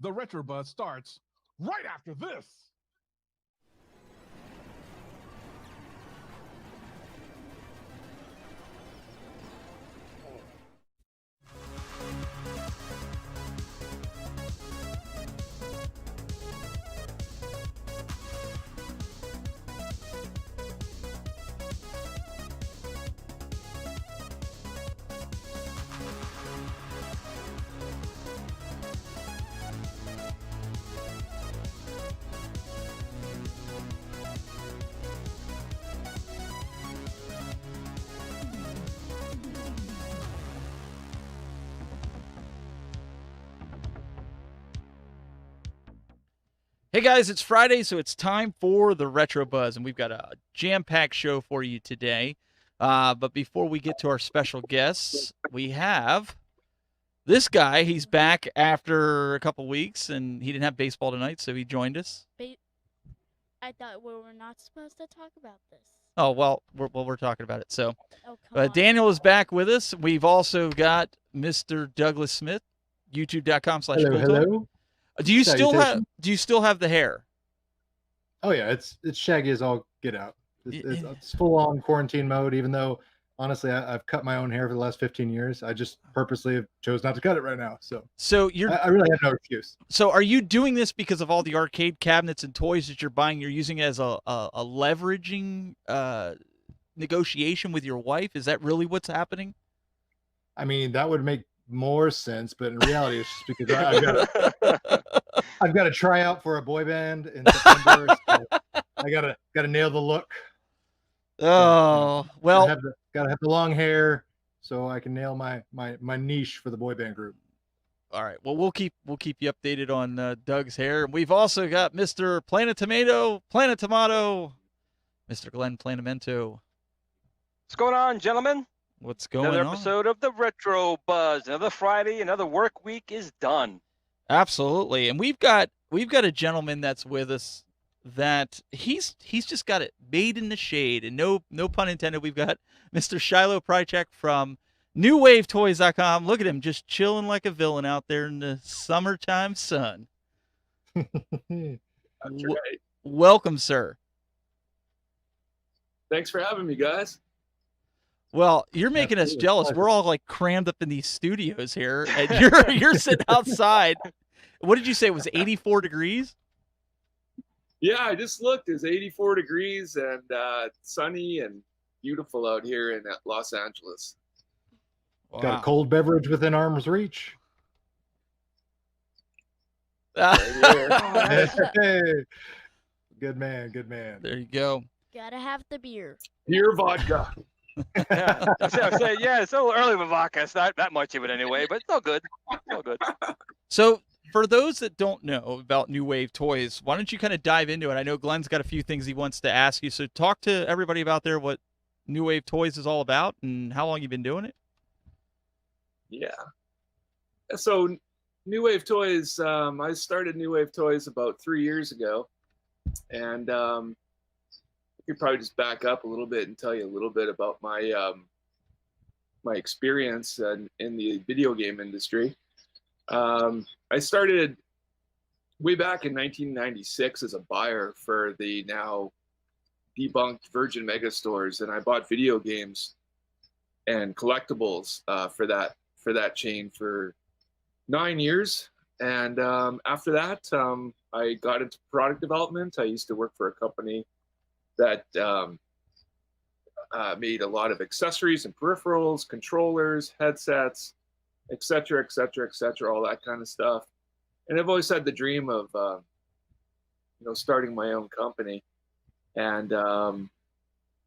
The Retro Buzz starts right after this. Hey guys, it's Friday, so it's time for the Retro Buzz, and we've got a jam-packed show for you today. But before we get to our special guests, we have this guy. He's back after a couple weeks, and he didn't have baseball tonight, so he joined us. I thought we were not supposed to talk about this. Oh, well, we're talking about it. So, Oh, come on. Daniel is back with us. We've also got Mr. Douglas Smith, youtube.com/cooltalk. Hello. Do you still have the hair? Oh yeah, it's shaggy as all get out. It's full on quarantine mode. Even though honestly, I've cut my own hair for the last 15 years. I just purposely chose not to cut it right now. So I really have no excuse. So are you doing this because of all the arcade cabinets and toys that you're buying? You're using it as a leveraging negotiation with your wife? Is that really what's happening? I mean, that would make more sense, but in reality, it's just because I've got to try out for a boy band in September. So I gotta nail the look. Oh, well, gotta have the long hair so I can nail my niche for the boy band group. All right. Well, we'll keep you updated on Doug's hair. We've also got Mr. Planet Tomato, Mr. Glen Planamento. What's going on, gentlemen? What's going on? Another episode of the Retro Buzz. Another Friday, another work week is done. Absolutely. And we've got a gentleman that's with us that he's just got it made in the shade, and no pun intended. We've got Mr. Shilo Prychak from NewWaveToys.com. Look at him just chilling like a villain out there in the summertime sun. That's right. Welcome, sir. Thanks for having me, guys. Well, you're making us jealous. We're all like crammed up in these studios here, and you're sitting outside. What did you say? It was 84 degrees? Yeah, I just looked. It's 84 degrees and sunny and beautiful out here in Los Angeles. Wow. Got a cold beverage within arm's reach. Right Hey. Good man. There you go. Gotta have the beer. Pure vodka. Yeah, I say, yeah, it's a little early with vodka. It's not that much of it anyway, but it's all good. It's all good. So, for those that don't know about New Wave Toys, why don't you kind of dive into it? I know Glen's got a few things he wants to ask you, so talk to everybody about there what New Wave Toys is all about and how long you've been doing it. Yeah. So New Wave Toys, I started New Wave Toys about 3 years ago, and I could probably just back up a little bit and tell you a little bit about my my experience in the video game industry. I started way back in 1996 as a buyer for the now debunked Virgin Megastores, and I bought video games and collectibles for that chain for 9 years. And after that, I got into product development. I used to work for a company that made a lot of accessories and peripherals, controllers, headsets, etc., all that kind of stuff. And I've always had the dream of, starting my own company. And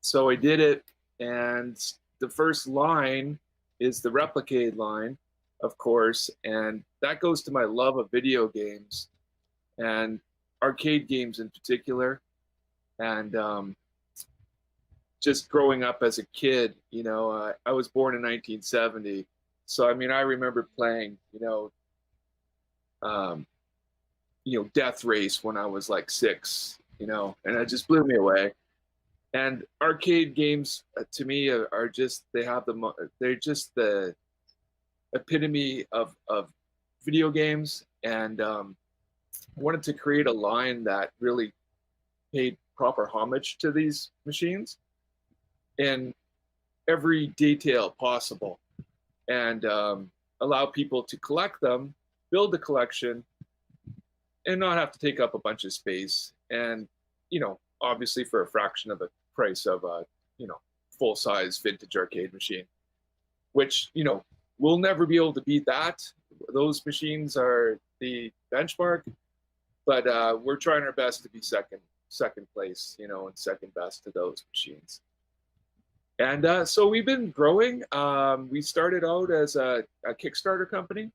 so I did it. And the first line is the Replicade line, of course. And that goes to my love of video games and arcade games in particular. And just growing up as a kid, I was born in 1970. So, I mean, I remember playing, Death Race when I was like 6, and it just blew me away. And arcade games to me are just, they're just the epitome of video games. And wanted to create a line that really paid proper homage to these machines in every detail possible, and allow people to collect them, build a collection, and not have to take up a bunch of space. And, you know, obviously for a fraction of the price of a, you know, full-size vintage arcade machine, which, you know, we'll never be able to beat that. Those machines are the benchmark, but we're trying our best to be second place, you know, and second best to those machines. And so we've been growing. We started out as a Kickstarter company.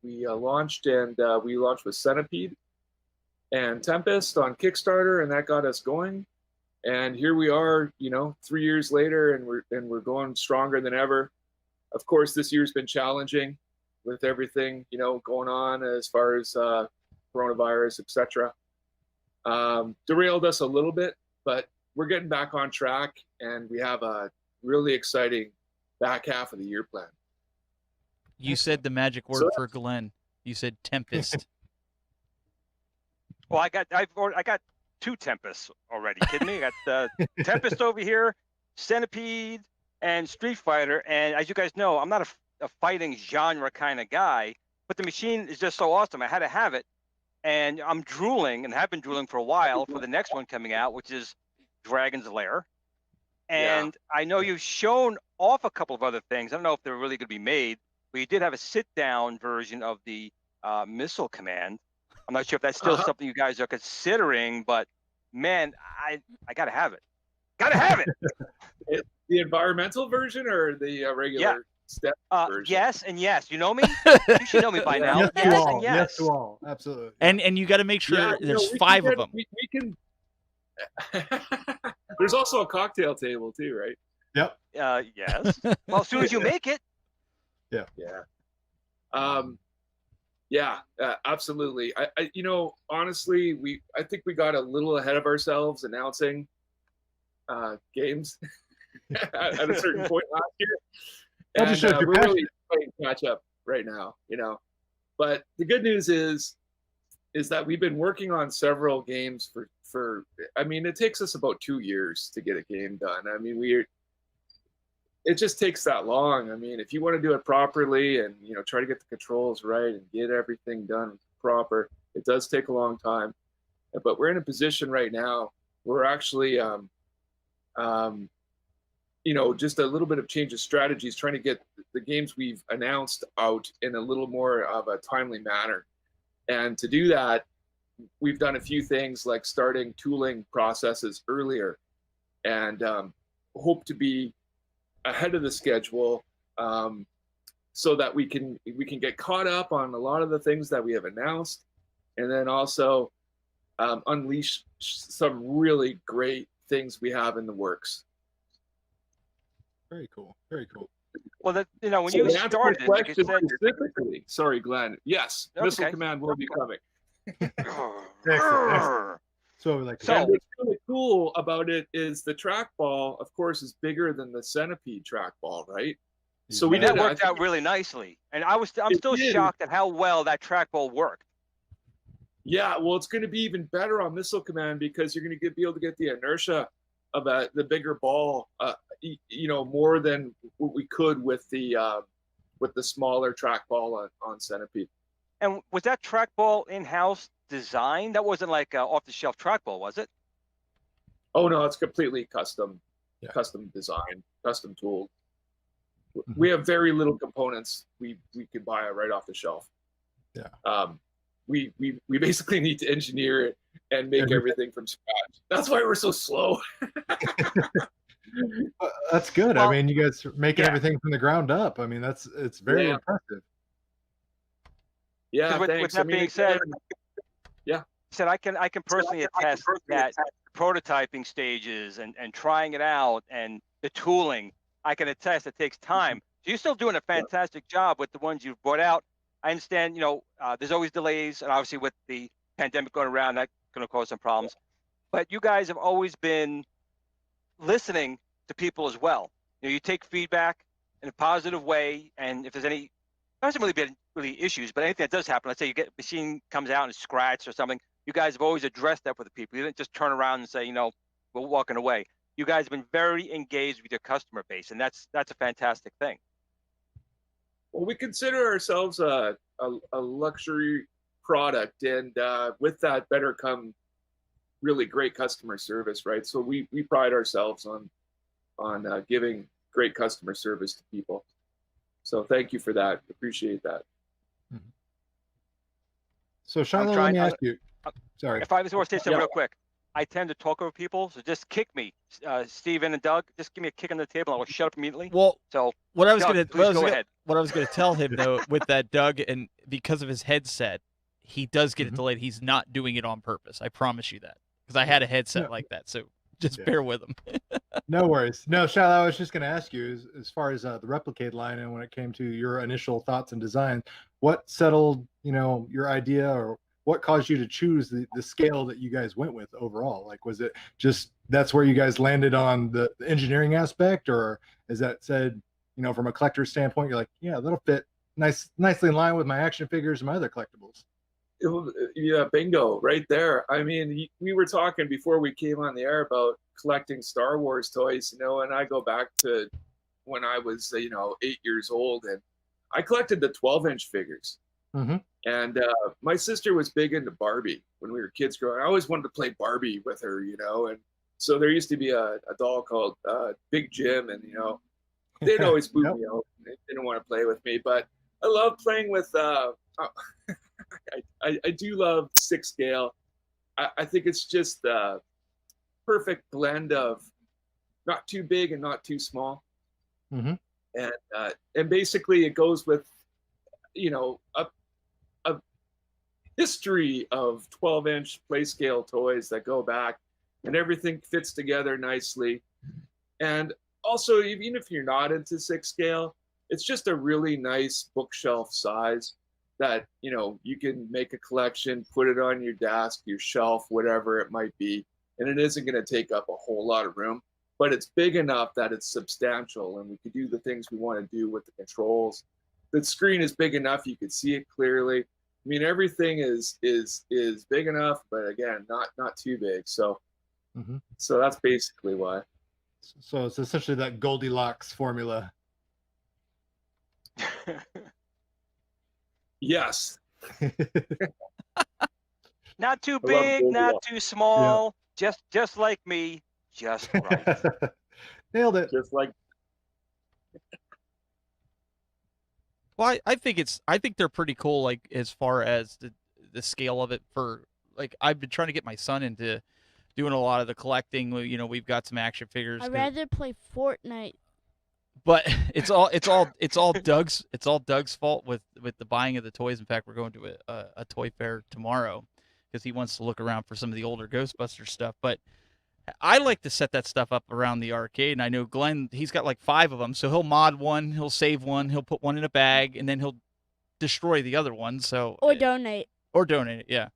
We launched, and we launched with Centipede and Tempest on Kickstarter, and that got us going. And here we are, you know, 3 years later, and we're going stronger than ever. Of course, this year's been challenging with everything, you know, going on as far as coronavirus, etc. Derailed us a little bit, but we're getting back on track, and we have a really exciting back half of the year planned. You said the magic word for Glen. You said Tempest. Well, I got 2 Tempests already. Kidding me? I got Tempest over here, Centipede, and Street Fighter. And as you guys know, I'm not a fighting genre kind of guy, but the machine is just so awesome. I had to have it, and I'm drooling, and have been drooling for a while for the next one coming out, which is Dragon's Lair. And I know you've shown off a couple of other things. I don't know if they're really going to be made, but you did have a sit-down version of the Missile Command. I'm not sure if that's still something you guys are considering, but man, I gotta have it. Gotta have it. The environmental version or the regular step version? Yes and yes. You know me? You should know me by now. Yes, Yes, to all. and yes. Yes to all. Absolutely. And you got to make sure there's 5 of them. We can. There's also a cocktail table too, right? Yep. Yes. Well, as soon as you make it. Yeah. Yeah, absolutely. I you know, honestly, I think we got a little ahead of ourselves announcing games at a certain point last year, and we're really playing catch up right now, you know. But the good news is that we've been working on several games for. I mean, it takes us about 2 years to get a game done. I mean, it just takes that long. I mean, if you want to do it properly and, you know, try to get the controls right and get everything done proper, it does take a long time. But we're in a position right now where we're actually, you know, just a little bit of change of strategies, trying to get the games we've announced out in a little more of a timely manner. And to do that, we've done a few things like starting tooling processes earlier, and hope to be ahead of the schedule, so that we can get caught up on a lot of the things that we have announced, and then also unleash some really great things we have in the works. Very cool. Very cool. Well, you know, when you started, like you said, specifically, sorry, Glenn. Yes, Missile Command will be coming. Excellent. So we like to And what's really cool about it is the trackball, of course, is bigger than the Centipede trackball, right? So we that did worked out really nicely, and I'm still shocked at how well that trackball worked. Yeah, well, it's going to be even better on Missile Command because you're going to be able to get the inertia of the bigger ball, you know, more than what we could with the smaller trackball on Centipede. And was that trackball in-house design? That wasn't like off-the-shelf trackball, was it? Oh no, it's completely custom design, custom tooled. We have very little components we could buy right off the shelf. Yeah. We basically need to engineer it and make everything from scratch. That's why we're so slow. That's good. Well, I mean, you guys are making everything from the ground up. I mean, it's very impressive. Yeah, with thanks. that being said, yeah. Said I can personally attest that prototyping stages and trying it out and the tooling, I can attest it takes time. So you're still doing a fantastic job with the ones you've brought out. I understand, you know, there's always delays, and obviously with the pandemic going around, that's going to cause some problems. But you guys have always been listening to people as well. You know, you take feedback in a positive way, and if there's any hasn't really been issues, but anything that does happen, let's say you get machine comes out and it's scratched or something, you guys have always addressed that with the people. You didn't just turn around and say, you know, we're walking away. You guys have been very engaged with your customer base, and that's a fantastic thing. Well, we consider ourselves a luxury product, and with that better come really great customer service, right? So we pride ourselves on giving great customer service to people. So thank you for that. Appreciate that. So Shilo, let me ask you. Sorry. If I was going to say something real quick, I tend to talk over people, so just kick me, Steven and Doug. Just give me a kick on the table, and I will shut up immediately. Well, so what I was Doug, go ahead. What I was gonna tell him though, with that Doug, and because of his headset, he does get it delayed. He's not doing it on purpose. I promise you that, because I had a headset like that. So just bear with him. No worries. No, Shilo, I was just going to ask you, as far as the Replicade line, and when it came to your initial thoughts and design, what settled, you know, your idea, or what caused you to choose the scale that you guys went with overall? Like, was it just that's where you guys landed on the engineering aspect, or is that said, you know, from a collector's standpoint, you're like, yeah, that'll fit nicely in line with my action figures and my other collectibles? Yeah, bingo, right there. I mean, we were talking before we came on the air about collecting Star Wars toys, you know, and I go back to when I was, you know, 8 years old, and I collected the 12-inch figures. And my sister was big into Barbie when we were kids growing. I always wanted to play Barbie with her, you know, and so there used to be a doll called Big Jim, and, you know, they'd always boot me out. They didn't want to play with me, but I love playing with I do love 6 scale. I think it's just the perfect blend of not too big and not too small. And basically it goes with, you know, a history of 12-inch play scale toys that go back, and everything fits together nicely. And also, even if you're not into 6 scale, it's just a really nice bookshelf size that, you know, you can make a collection, put it on your desk, your shelf, whatever it might be, and it isn't going to take up a whole lot of room, but it's big enough that it's substantial, and we could do the things we want to do with the controls. The screen is big enough you could see it clearly. I mean, everything is big enough, but again, not too big. So so that's basically why. So it's essentially that Goldilocks formula. Yes. Not too big, not too small. Just like me, just right. Nailed it. Just like. Well, I think they're pretty cool. Like, as far as the scale of it, for like, I've been trying to get my son into doing a lot of the collecting. You know, we've got some action figures. I'd rather play Fortnite. But it's all Doug's fault with the buying of the toys. In fact, we're going to a toy fair tomorrow because he wants to look around for some of the older Ghostbusters stuff. But I like to set that stuff up around the arcade, and I know Glen, he's got like 5 of them, so he'll mod one, he'll save one, he'll put one in a bag, and then he'll destroy the other one. So or donate. Or donate it, yeah.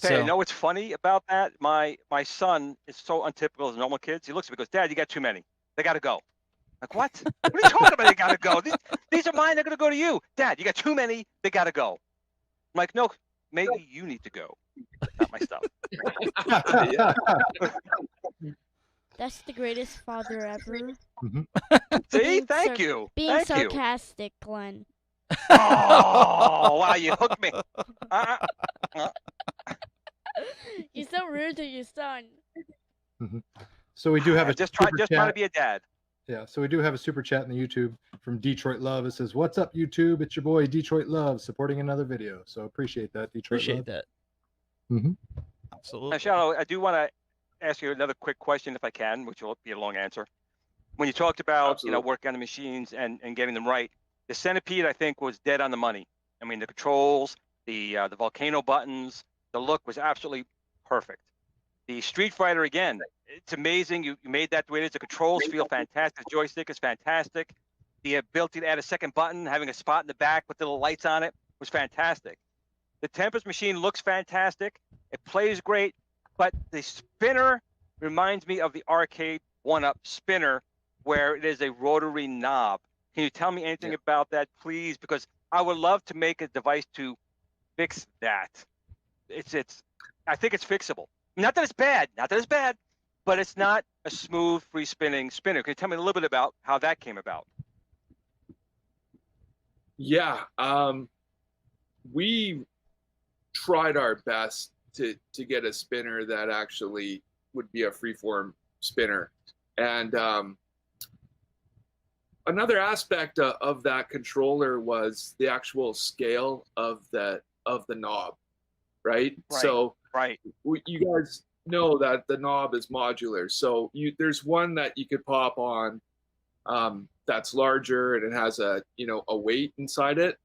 Hey, you know what's funny about that? My son is so untypical as normal kids. He looks at me and goes, "Dad, you got too many. They got to go." Like, what? What are you talking about? They got to go. These are mine. They're going to go to you. Dad, you got too many. They got to go. I'm like, no, maybe you need to go. Not my stuff. That's the greatest father ever. See? Thank you. Being sarcastic, Glenn. Oh, wow, you hooked me. You're so rude to your son. So we do have a just trying to be a dad. Yeah, so we do have a super chat in the YouTube from Detroit Love. It says, "What's up, YouTube? It's your boy Detroit Love supporting another video." So appreciate that, Detroit Love. Appreciate that. Absolutely. Now, Shilo, I do want to ask you another quick question, if I can, which will be a long answer. When you talked about working on the machines and getting them right, the Centipede, I think, was dead on the money. I mean, the controls, the volcano buttons, the look was absolutely perfect. The Street Fighter, again, it's amazing. You made that the way it is. The controls feel fantastic. The joystick is fantastic. The ability to add a second button, having a spot in the back with little lights on it, was fantastic. The Tempest machine looks fantastic. It plays great, but the spinner reminds me of the arcade 1-Up spinner, where it is a rotary knob. Can you tell me anything about that, please? Because I would love to make a device to fix that. I think it's fixable. Not that it's bad, but it's not a smooth free spinning spinner. Can you tell me a little bit about how that came about? Yeah, we tried our best to get a spinner that actually would be a freeform spinner, and another aspect of that controller was the actual scale of the knob, right? So you guys know that the knob is modular, so there's one that you could pop on that's larger and it has a weight inside it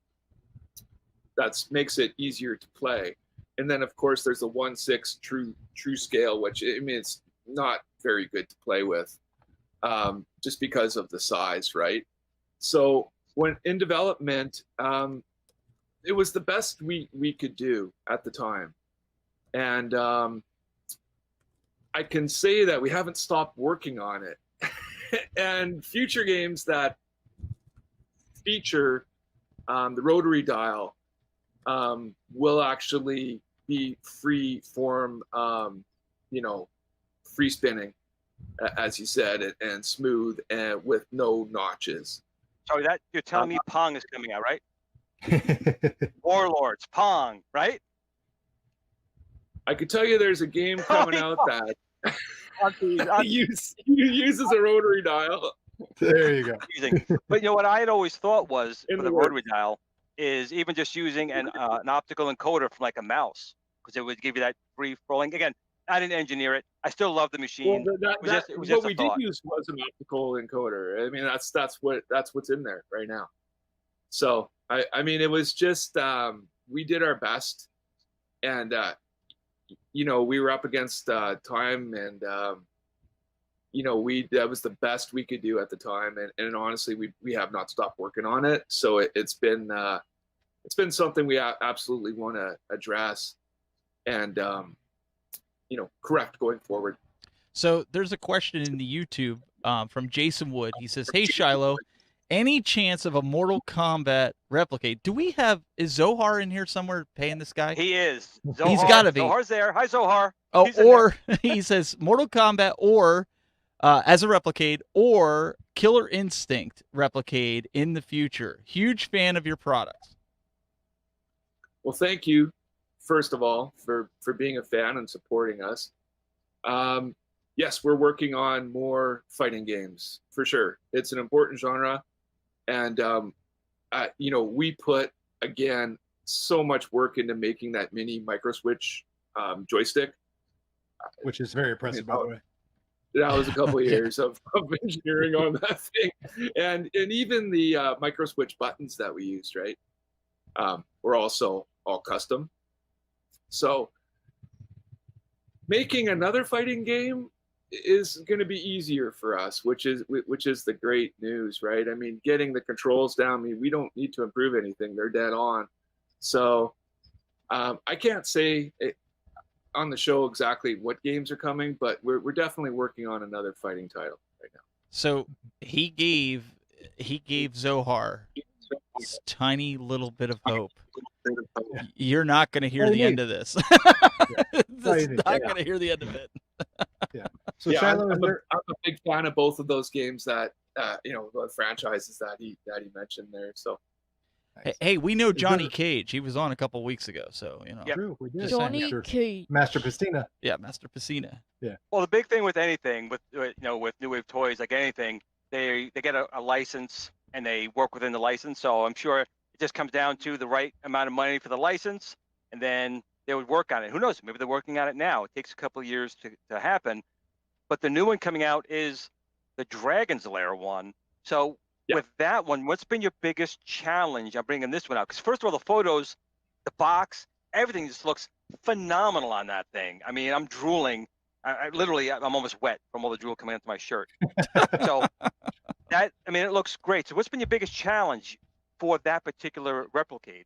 that makes it easier to play. And then of course there's a 1/6 true scale, which I mean it's not very good to play with, just because of the size, right? So when in development, it was the best we could do at the time, and I can say that we haven't stopped working on it. And future games that feature the rotary dial will actually be free form, free spinning, as you said, and smooth and with no notches. So that you're telling me Pong is coming out, right? Warlords, Pong, right? I could tell you there's a game coming out that uses a rotary dial. There you go. But you know what I had always thought was for the rotary dial is even just using an optical encoder from like a mouse, because it would give you that free flowing. Again, I didn't engineer it. I still love the machine. Well, what we did use was an optical encoder. I mean, that's what's in there right now. So I mean, it was just we did our best, and we were up against time, and that was the best we could do at the time, and honestly, we have not stopped working on it. So it's been something we absolutely want to address, and correct going forward. So there's a question in the YouTube from Jason Wood. He says, "Hey Shilo, any chance of a Mortal Kombat Replicade? Is Zohar in here somewhere paying this guy?" He is. Zohar, he's got to be. Zohar's there. Hi, Zohar. Oh, or he says Mortal Kombat or as a Replicade or Killer Instinct Replicade in the future. Huge fan of your products. Well, thank you, first of all, for being a fan and supporting us. Yes, we're working on more fighting games for sure. It's an important genre, and we put again so much work into making that mini micro switch joystick, which is very impressive, by the way. That was a couple of years of engineering on that thing, and even the micro switch buttons that we used, right? Were also all custom. So making another fighting game is going to be easier for us, which is the great news, right? I mean, getting the controls down, we don't need to improve anything; they're dead on. So I can't say on the show exactly what games are coming, but we're definitely working on another fighting title right now. So he gave Zohar this tiny little bit of hope. You're not going to hear the end of this. This is not going to hear the end of it. Yeah. So Shilo, I'm a big fan of both of those games that the franchises that he mentioned there. So hey, we know Johnny Cage. He was on a couple weeks ago, so True, we did. Johnny Cage. Master Piscina. Yeah, Master Piscina. Yeah. Well, the big thing with anything, with New Wave Toys, like anything, they get a license and they work within the license. So I'm sure it just comes down to the right amount of money for the license, and then they would work on it. Who knows? Maybe they're working on it now. It takes a couple of years to happen. But the new one coming out is the Dragon's Lair one. So with that one, what's been your biggest challenge on bringing this one out? Because first of all, the photos, the box, everything just looks phenomenal on that thing. I mean, I'm drooling. I'm almost wet from all the drool coming into my shirt. So it looks great. So what's been your biggest challenge for that particular Replicade,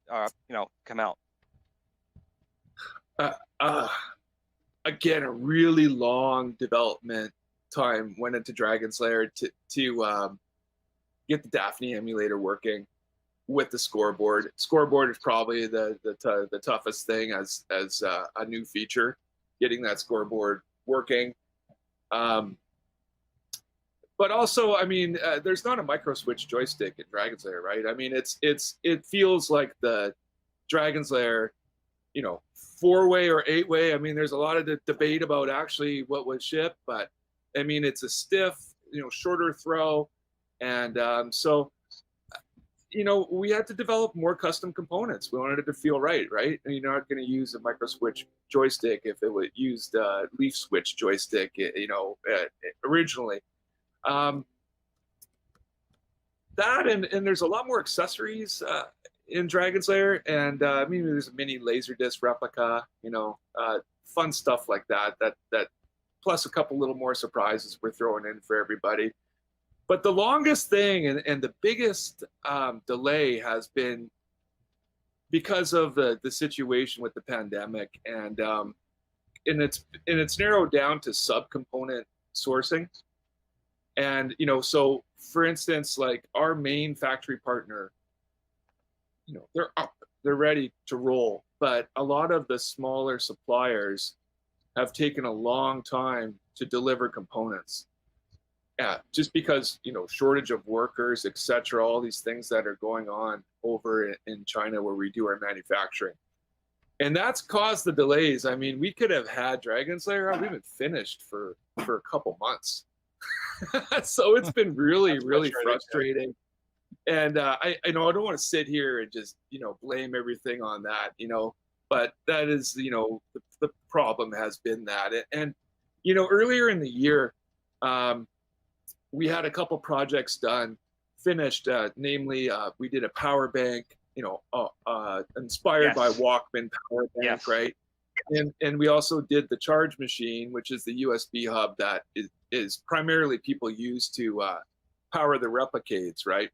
come out? Again, a really long development time went into Dragon's Lair to get the Daphne emulator working. with the scoreboard. Scoreboard is probably the toughest thing as a new feature, getting that scoreboard working. But also, I mean, there's not a micro switch joystick in Dragon's Lair, right? I mean, it feels like the Dragon's Lair, you know, 4-way or 8-way. I mean, there's a lot of debate about actually what was shipped, but I mean, it's a stiff, you know, shorter throw, and so, you know, we had to develop more custom components. We wanted it to feel right? And you're not going to use a micro switch joystick if it would used leaf switch joystick, you know, originally. That and there's a lot more accessories in Dragon's Lair, and I mean, there's a mini Laserdisc replica, you know, fun stuff like that plus a couple little more surprises we're throwing in for everybody. But the longest thing and the biggest delay has been because of the situation with the pandemic, and it's narrowed down to subcomponent sourcing. And, you know, so for instance, like our main factory partner, you know, they're up, they're ready to roll, but a lot of the smaller suppliers have taken a long time to deliver components. Yeah, just because, you know, shortage of workers, etc., all these things that are going on over in China where we do our manufacturing. And that's caused the delays. I mean, we could have had Dragon's Lair out, we've been finished for a couple months. So it's been really frustrating. And I know I don't want to sit here and just, you know, blame everything on that, you know, but that is, you know, the problem has been that. And you know, earlier in the year, we had a couple projects finished, namely we did a power bank, you know, inspired by Walkman power bank, right? And we also did the charge machine, which is the USB hub that is primarily people use to power the Replicades, right?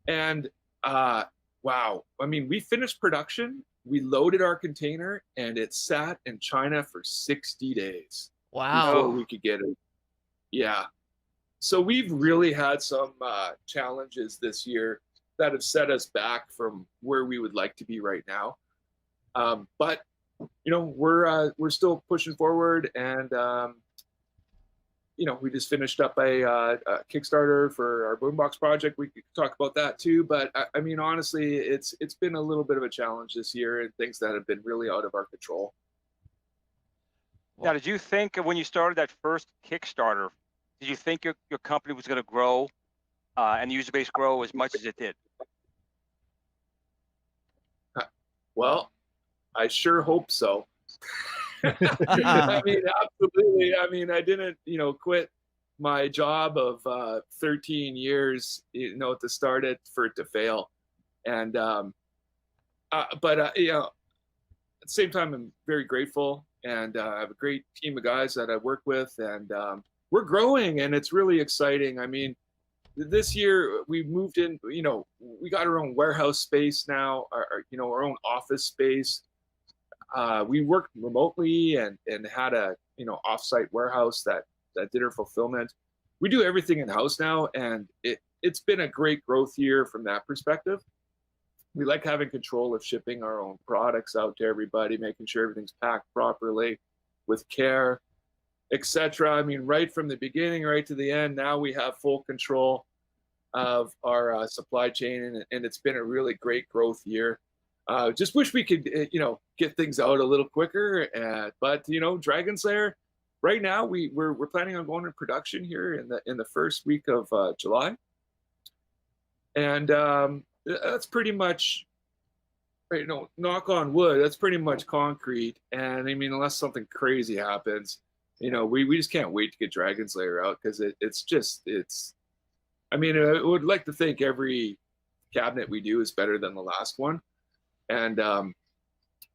And wow, I mean, we finished production, we loaded our container, and it sat in China for 60 days. Wow. Before we could get it. Yeah. So we've really had some challenges this year that have set us back from where we would like to be right now. But you know, we're still pushing forward, and you know, we just finished up a Kickstarter for our boombox project. We could talk about that too, but I mean, honestly, it's been a little bit of a challenge this year, and things that have been really out of our control. Now, did you think when you started that first Kickstarter, did you think your company was going to grow and the user base grow as much as it did? Well, I sure hope so. I mean, absolutely. I mean, I didn't, you know, quit my job of 13 years, you know, to start it for it to fail. And, but, you know, at the same time, I'm very grateful, and I have a great team of guys that I work with, and we're growing, and it's really exciting. I mean, this year we moved in, you know, we got our own warehouse space now, you know, our own office space. We worked remotely and had a, you know, offsite warehouse that did our fulfillment. We do everything in-house now, and it's been a great growth year from that perspective. We like having control of shipping our own products out to everybody, making sure everything's packed properly with care, etc. I mean, right from the beginning, right to the end, now we have full control of our supply chain, and it's been a really great growth year. Just wish we could, you know, get things out a little quicker. But you know, Dragon's Lair, right now we're planning on going to production here in the first week of July, and that's pretty much, you know, knock on wood, that's pretty much concrete. And I mean, unless something crazy happens, you know, we just can't wait to get Dragon's Lair out, because it's. I mean, I would like to think every cabinet we do is better than the last one. And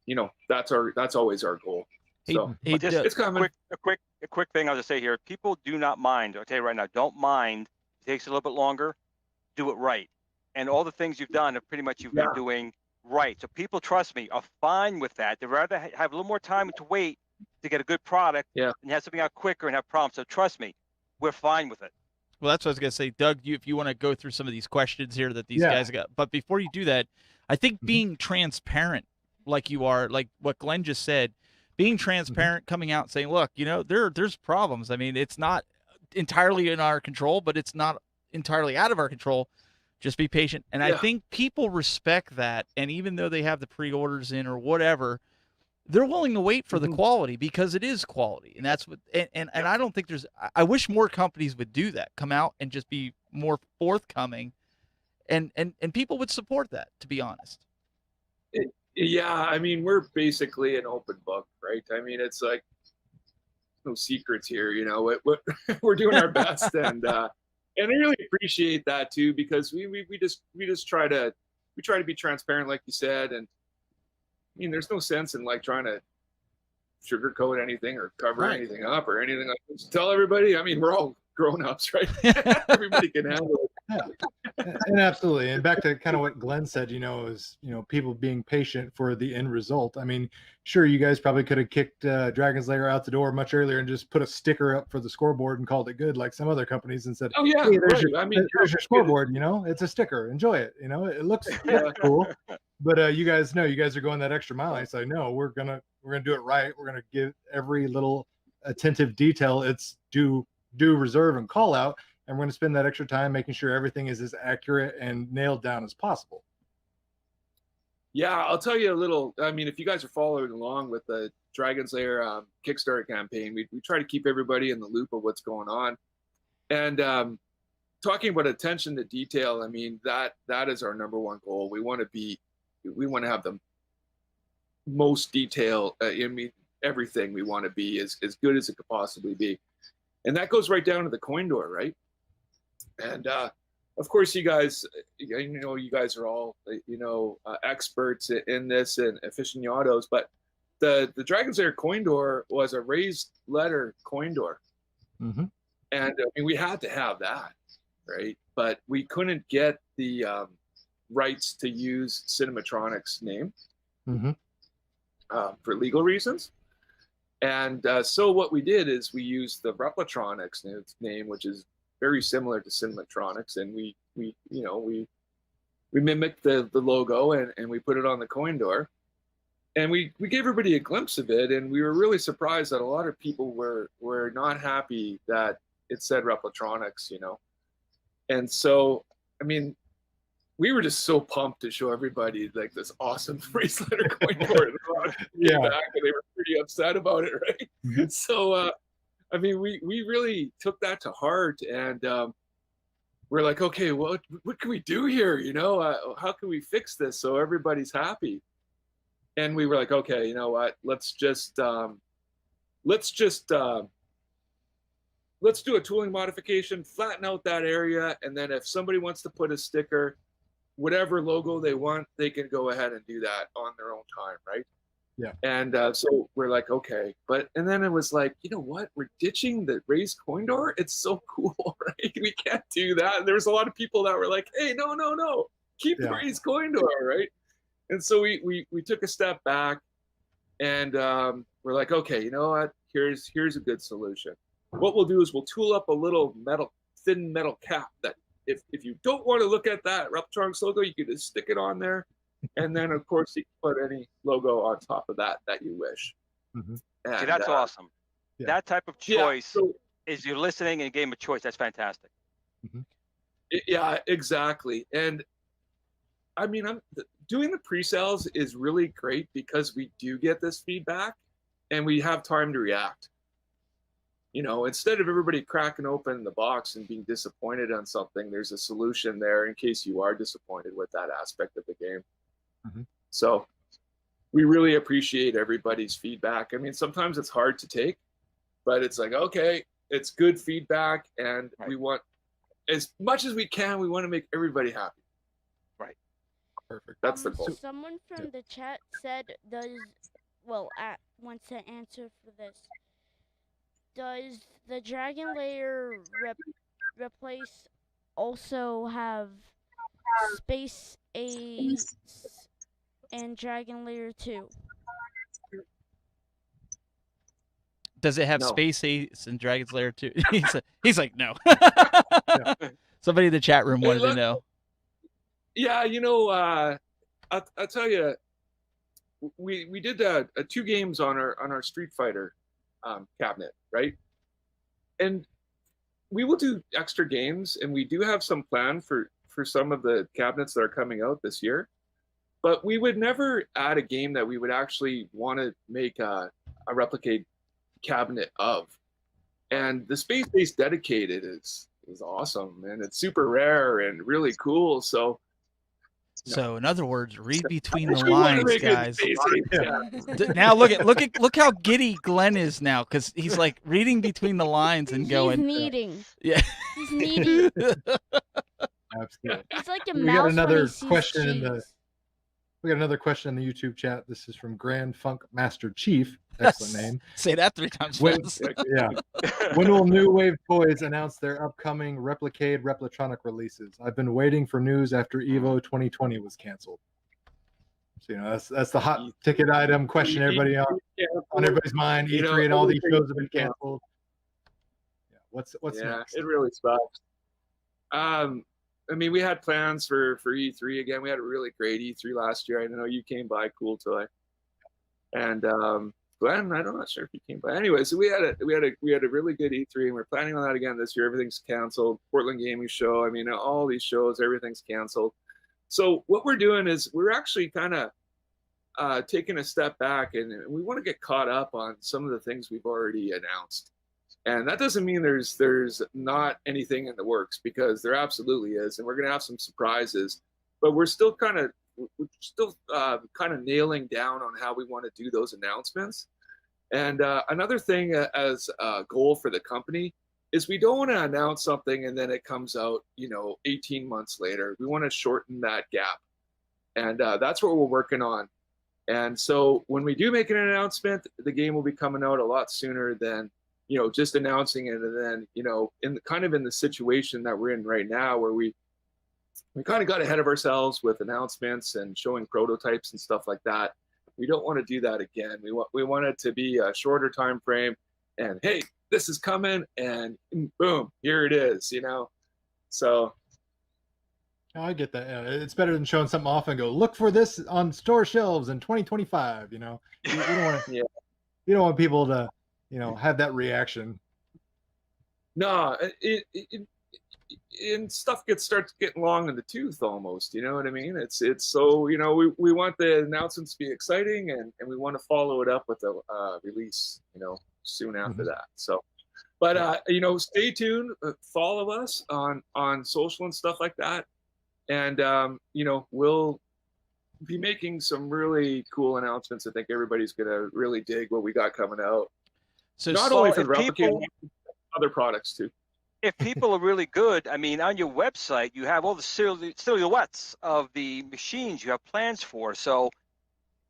you know, that's always our goal. So it's coming. A quick thing I'll just say here: people do not mind. I'll tell you right now, don't mind. It takes a little bit longer. Do it right, and all the things you've done are pretty much you've been doing right. So people, trust me, are fine with that. They'd rather have a little more time to wait to get a good product and have something out quicker and have problems. So trust me, we're fine with it. Well, that's what I was gonna say, Doug. If you want to go through some of these questions here that these Yeah. guys got, but before you do that, I think being transparent, like you are, like what Glenn just said, being transparent, coming out and saying, look, there's problems. I mean, it's not entirely in our control, but it's not entirely out of our control. Just be patient, and I think people respect that. And even though they have the pre-orders in or whatever, they're willing to wait for the quality because it is quality, and that's what. And I don't think there's. I wish more companies would do that. Come out and just be more forthcoming, and people would support that. To be honest. Yeah, I mean, we're basically an open book, right? I mean, it's like no secrets here, what we're doing our best, and I really appreciate that too, because we just try to be transparent, like you said, and I mean, there's no sense in like trying to sugarcoat anything or cover anything up or anything like that. Just tell everybody. I mean, we're all grown-ups, right? Everybody can handle it. And absolutely. And back to kind of what Glenn said, is people being patient for the end result. I mean, sure, you guys probably could have kicked Dragon's Lair out the door much earlier and just put a sticker up for the scoreboard and called it good, like some other companies, and said, "Oh yeah, hey, there's right. there's your scoreboard. It's a sticker. Enjoy it. It looks cool." But you guys are going that extra mile. I say, no, we're gonna do it right. We're gonna give every little attentive detail its due reserve and call out. And we're going to spend that extra time making sure everything is as accurate and nailed down as possible. Yeah, I'll tell you a little. I mean, if you guys are following along with the Dragon's Lair Kickstarter campaign, we try to keep everybody in the loop of what's going on. And talking about attention to detail, I mean, that is our number one goal. We want to have the most detail. I mean, everything we want to be as good as it could possibly be. And that goes right down to the coin door, right? And of course, you guys are all experts in this and aficionados. But the Dragon's Lair coin door was a raised letter coin door, and I mean, we had to have that, right? But we couldn't get the rights to use Cinematronics' name for legal reasons. And so what we did is we used the Replitronics name, which is very similar to Cinematronics, and we mimicked the logo and we put it on the coin door, and we gave everybody a glimpse of it, and we were really surprised that a lot of people were not happy that it said Replitronics, and so I mean, we were just so pumped to show everybody like this awesome raised letter coin door. And they were pretty upset about it, right? So I mean, we really took that to heart, and we're like, okay, what can we do here? How can we fix this so everybody's happy? And we were like, okay, you know what? Let's do a tooling modification, flatten out that area, and then if somebody wants to put a sticker, whatever logo they want, they can go ahead and do that on their own time, right? Yeah. And so we're like, okay, and then it was like, you know what? We're ditching the raised coin door. It's so cool, right? We can't do that. And there was a lot of people that were like, hey, no, keep the raised coin door, right? And so we took a step back, and we're like, okay, you know what? Here's a good solution. What we'll do is we'll tool up a little thin metal cap that if you don't want to look at that Replitronics logo, you can just stick it on there. And then, of course, you can put any logo on top of that you wish. And, see, that's awesome. Yeah. That type of choice is you're listening and a game of choice. That's fantastic. Yeah, exactly. And I mean, doing the pre-sales is really great because we do get this feedback and we have time to react. Instead of everybody cracking open the box and being disappointed on something, there's a solution there in case you are disappointed with that aspect of the game. So we really appreciate everybody's feedback. I mean, sometimes it's hard to take, but it's like, okay, it's good feedback, and we want, as much as we can, we want to make everybody happy. Right. Perfect. That's the goal. Someone from the chat said, wants to answer for this. Does the Dragon Lair replace also have Space Ace and Dragon Lair 2? Does it have No. Space Ace and Dragon's Lair too? He's like, no. Somebody in the chat room wanted to know. Yeah, I'll tell you, we did 2 games on our Street Fighter cabinet, right? And we will do extra games, and we do have some plan for some of the cabinets that are coming out this year. But we would never add a game that we would actually want to make a Replicade cabinet of. And the Space Base Dedicated is awesome, and it's super rare and really cool. So in other words, read between the we wanna lines, make it guys. Space Base, Now look how giddy Glenn is now, because he's like reading between the lines and going. He's kneading. Yeah. He's kneading. Absolutely. He's like a We mouse got when another he sees question in the cheese. We got another question in the YouTube chat. This is from Grand Funk Master Chief. Excellent name. Say that 3 times When, fast. yeah. When will New Wave Toys announce their upcoming Replicade Replitronic releases? I've been waiting for news after Evo 2020 was canceled. So that's the hot ticket item question everybody on everybody's mind. E3 and all these shows have been canceled. Yeah. What's next? It really sucks. I mean, we had plans for E3 again. We had a really great E3 last year. I know you came by, Cool Toy, and Glen. I'm not sure if you came by. Anyway, so we had a really good E3, and we're planning on that again this year. Everything's canceled. Portland Gaming Show. I mean, all these shows, everything's canceled. So what we're doing is we're actually kind of taking a step back, and we want to get caught up on some of the things we've already announced. And that doesn't mean there's not anything in the works, because there absolutely is, and we're going to have some surprises. But we're still kind of nailing down on how we want to do those announcements. And another thing as a goal for the company is we don't want to announce something and then it comes out, 18 months later. We want to shorten that gap, and that's what we're working on. And so when we do make an announcement, the game will be coming out a lot sooner than just announcing it, and then, in the situation that we're in right now, where we kind of got ahead of ourselves with announcements and showing prototypes and stuff like that. We don't want to do that again. We want it to be a shorter time frame, and hey, this is coming, and boom, here it is, So. Oh, I get that. Yeah, it's better than showing something off and go, look for this on store shelves in 2025. You don't want Yeah. You don't want people to have that reaction. No, and stuff starts getting long in the tooth almost. You know what I mean? It's so we want the announcements to be exciting, and we want to follow it up with a release soon after that. So, but stay tuned, follow us on social and stuff like that, and we'll be making some really cool announcements. I think everybody's gonna really dig what we got coming out. So Not only for the Replicade, other products too. If people are really good, I mean, on your website, you have all the silhouettes of the machines you have plans for. So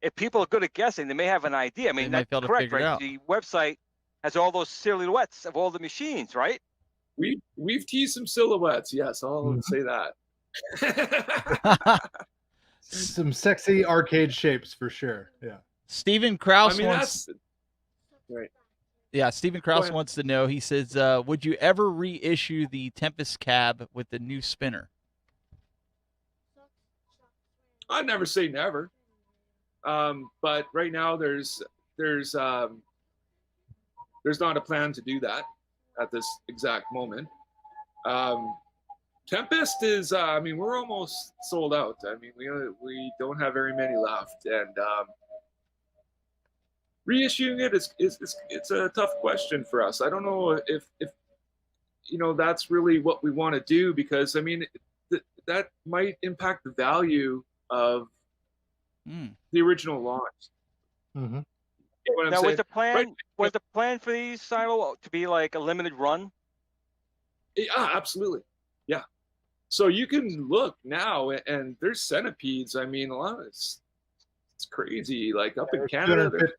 if people are good at guessing, they may have an idea. I mean, They might that's be able to correct, figure it right? out. The website has all those silhouettes of all the machines, right? We've teased some silhouettes. Yes, I'll say that. Some sexy arcade shapes for sure. Yeah. Stephen Krause I mean, wants. that's right. Yeah, Stephen Krause wants to know. He says, "Would you ever reissue the Tempest cab with the new spinner?" I'd never say never. But right now, there's not a plan to do that at this exact moment. Tempest is, we're almost sold out. I mean, we don't have very many left, and reissuing it it's a tough question for us. I don't know if that's really what we want to do, because I mean that might impact the value of the original launch. Mm-hmm. Now, was the plan for these, Silo, to be like a limited run? Yeah, absolutely. Yeah. So you can look now, and there's centipedes. I mean, a lot of it's crazy. Like up in Canada, they're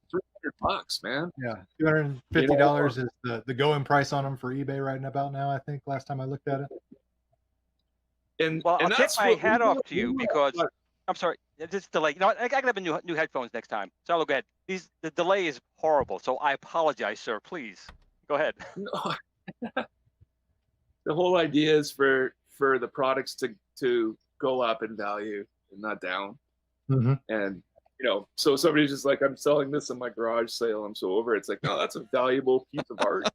$300, man. Yeah, $250 is the going price on them for eBay right about now. I think last time I looked at it. And I'll tip that's my what hat we off want. to you, because I'm sorry, this delay. I can have new headphones next time. So go ahead. The delay is horrible, so I apologize, sir. Please go ahead. No. the whole idea is for the products to go up in value and not down. Mm-hmm. And so somebody's just like, I'm selling this in my garage sale, I'm so over it. It's like, no, that's a valuable piece of art.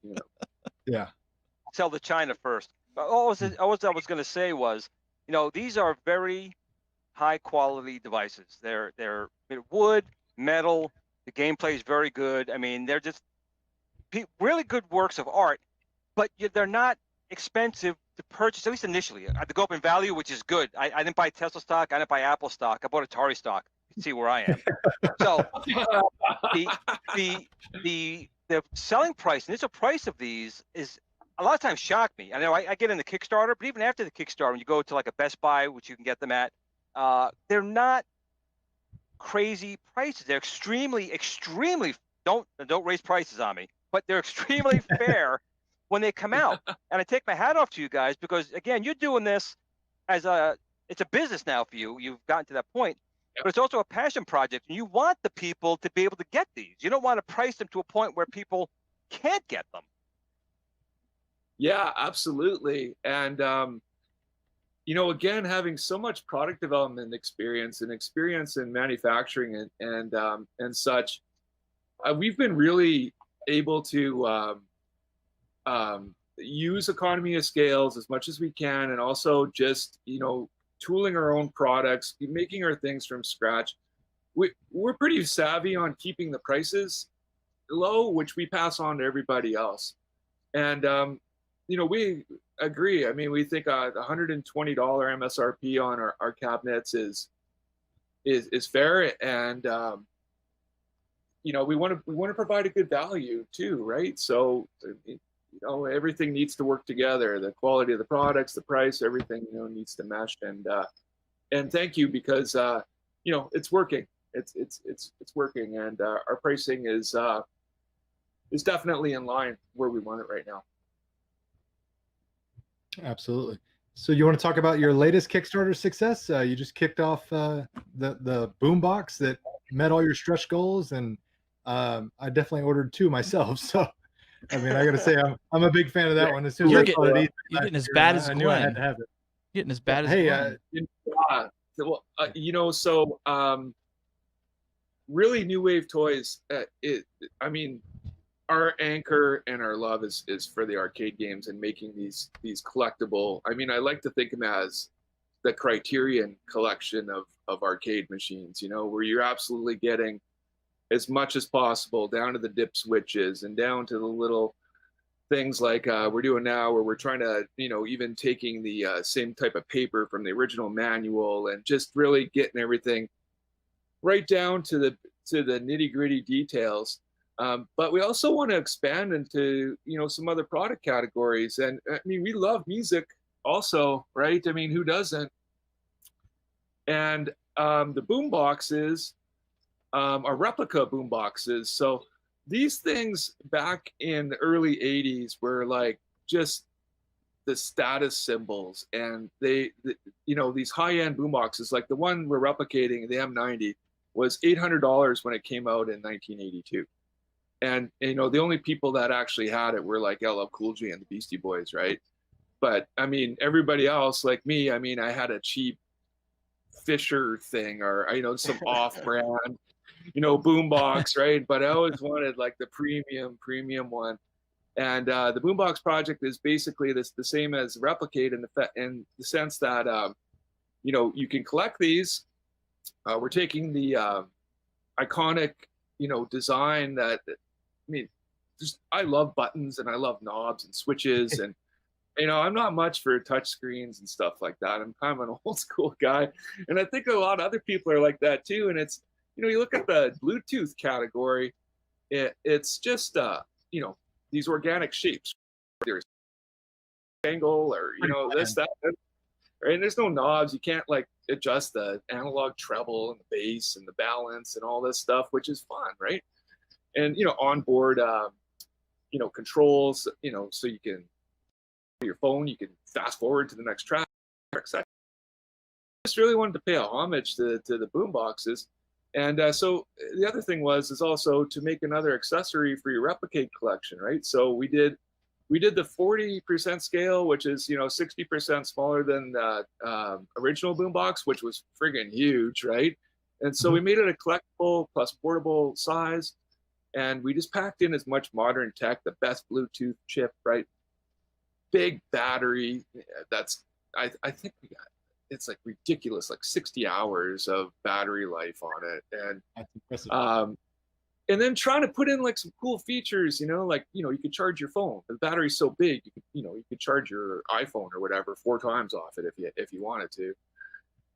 Yeah. Sell to China first. All I was going to say was, these are very high quality devices. They're wood, metal. The gameplay is very good. I mean, they're just really good works of art, but they're not expensive to purchase, at least initially. They go up in value, which is good. I didn't buy Tesla stock. I didn't buy Apple stock. I bought Atari stock. You can see where I am. So the selling price, initial price of these is a lot of times shock me. I know I get into Kickstarter, but even after the Kickstarter, when you go to like a Best Buy, which you can get them at, they're not crazy prices. They're extremely don't raise prices on me, but they're extremely fair when they come out. And I take my hat off to you guys because, again, you're doing this as it's a business now for you. You've gotten to that point, but it's also a passion project. And you want the people to be able to get these. You don't want to price them to a point where people can't get them. Yeah, absolutely. And, again, having so much product development experience and experience in manufacturing and such, we've been really able to use economy of scales as much as we can, and also just tooling our own products, making our things from scratch. We're pretty savvy on keeping the prices low, which we pass on to everybody else. And we agree. I mean, we think $120 MSRP on our cabinets is fair, and we want to provide a good value too, right? So everything needs to work together. The quality of the products, the price, everything needs to mesh. And thank you, because it's working. It's working, and our pricing is definitely in line where we want it right now. Absolutely. So you want to talk about your latest Kickstarter success? You just kicked off the boombox that met all your stretch goals, and I definitely ordered 2 myself. So I mean, I got to say, I'm a big fan of that one. As soon as I saw it, you're getting as bad as I Glen. knew I had to have it. Getting as bad as Glen. Really, New Wave Toys. Our anchor and our love is for the arcade games and making these collectible. I mean, I like to think of them as the Criterion collection of arcade machines. Where you're absolutely getting as much as possible, down to the dip switches and down to the little things like we're doing now, where we're trying to, even taking the same type of paper from the original manual and just really getting everything right down to the nitty gritty details. But we also want to expand into, some other product categories. And I mean, we love music also, right? I mean, who doesn't? And the boom boxes are replica boom boxes. So these things back in the early 80s were like just the status symbols. And these high-end boom boxes, like the one we're replicating, the M90, was $800 when it came out in 1982. And, the only people that actually had it were like LL Cool J and the Beastie Boys, right? But, I mean, everybody else, like me, I mean, I had a cheap Fisher thing or, some off-brand, boombox, right? But I always wanted like the premium one. And the boombox project is basically the same as Replicade in the sense that, you can collect these. We're taking the iconic, design that, I love buttons and I love knobs and switches and, I'm not much for touch screens and stuff like that. I'm kind of an old school guy. And I think a lot of other people are like that too. And it's, you look at the Bluetooth category, it's just, these organic shapes. There's angle or, this, that, right? And there's no knobs. You can't like adjust the analog treble and the bass and the balance and all this stuff, which is fun, right? And, onboard, controls, so you can, your phone, you can fast forward to the next track. I just really wanted to pay a homage to the boom boxes. And so the other thing is also to make another accessory for your Replicade collection, right? So we did we did the 40% scale, which is 60% smaller than the original boombox, which was friggin' huge, right? And so we made it a collectible plus portable size, and we just packed in as much modern tech, the best Bluetooth chip, right? Big battery. I think we got, it's like ridiculous, like 60 hours of battery life on it, and That's impressive. and then trying to put in like some cool features, like you could charge your phone. The battery's so big, you could charge your iPhone or whatever 4 times off it if you wanted to,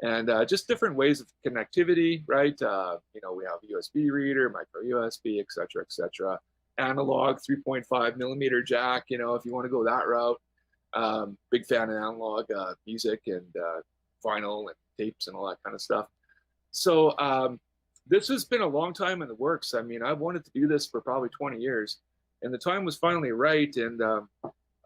and just different ways of connectivity, right? We have USB reader, micro USB, etc., analog 3.5 millimeter jack. If you want to go that route. Big fan of analog music and vinyl and tapes and all that kind of stuff. So this has been a long time in the works. I mean, I've wanted to do this for probably 20 years, and the time was finally right. And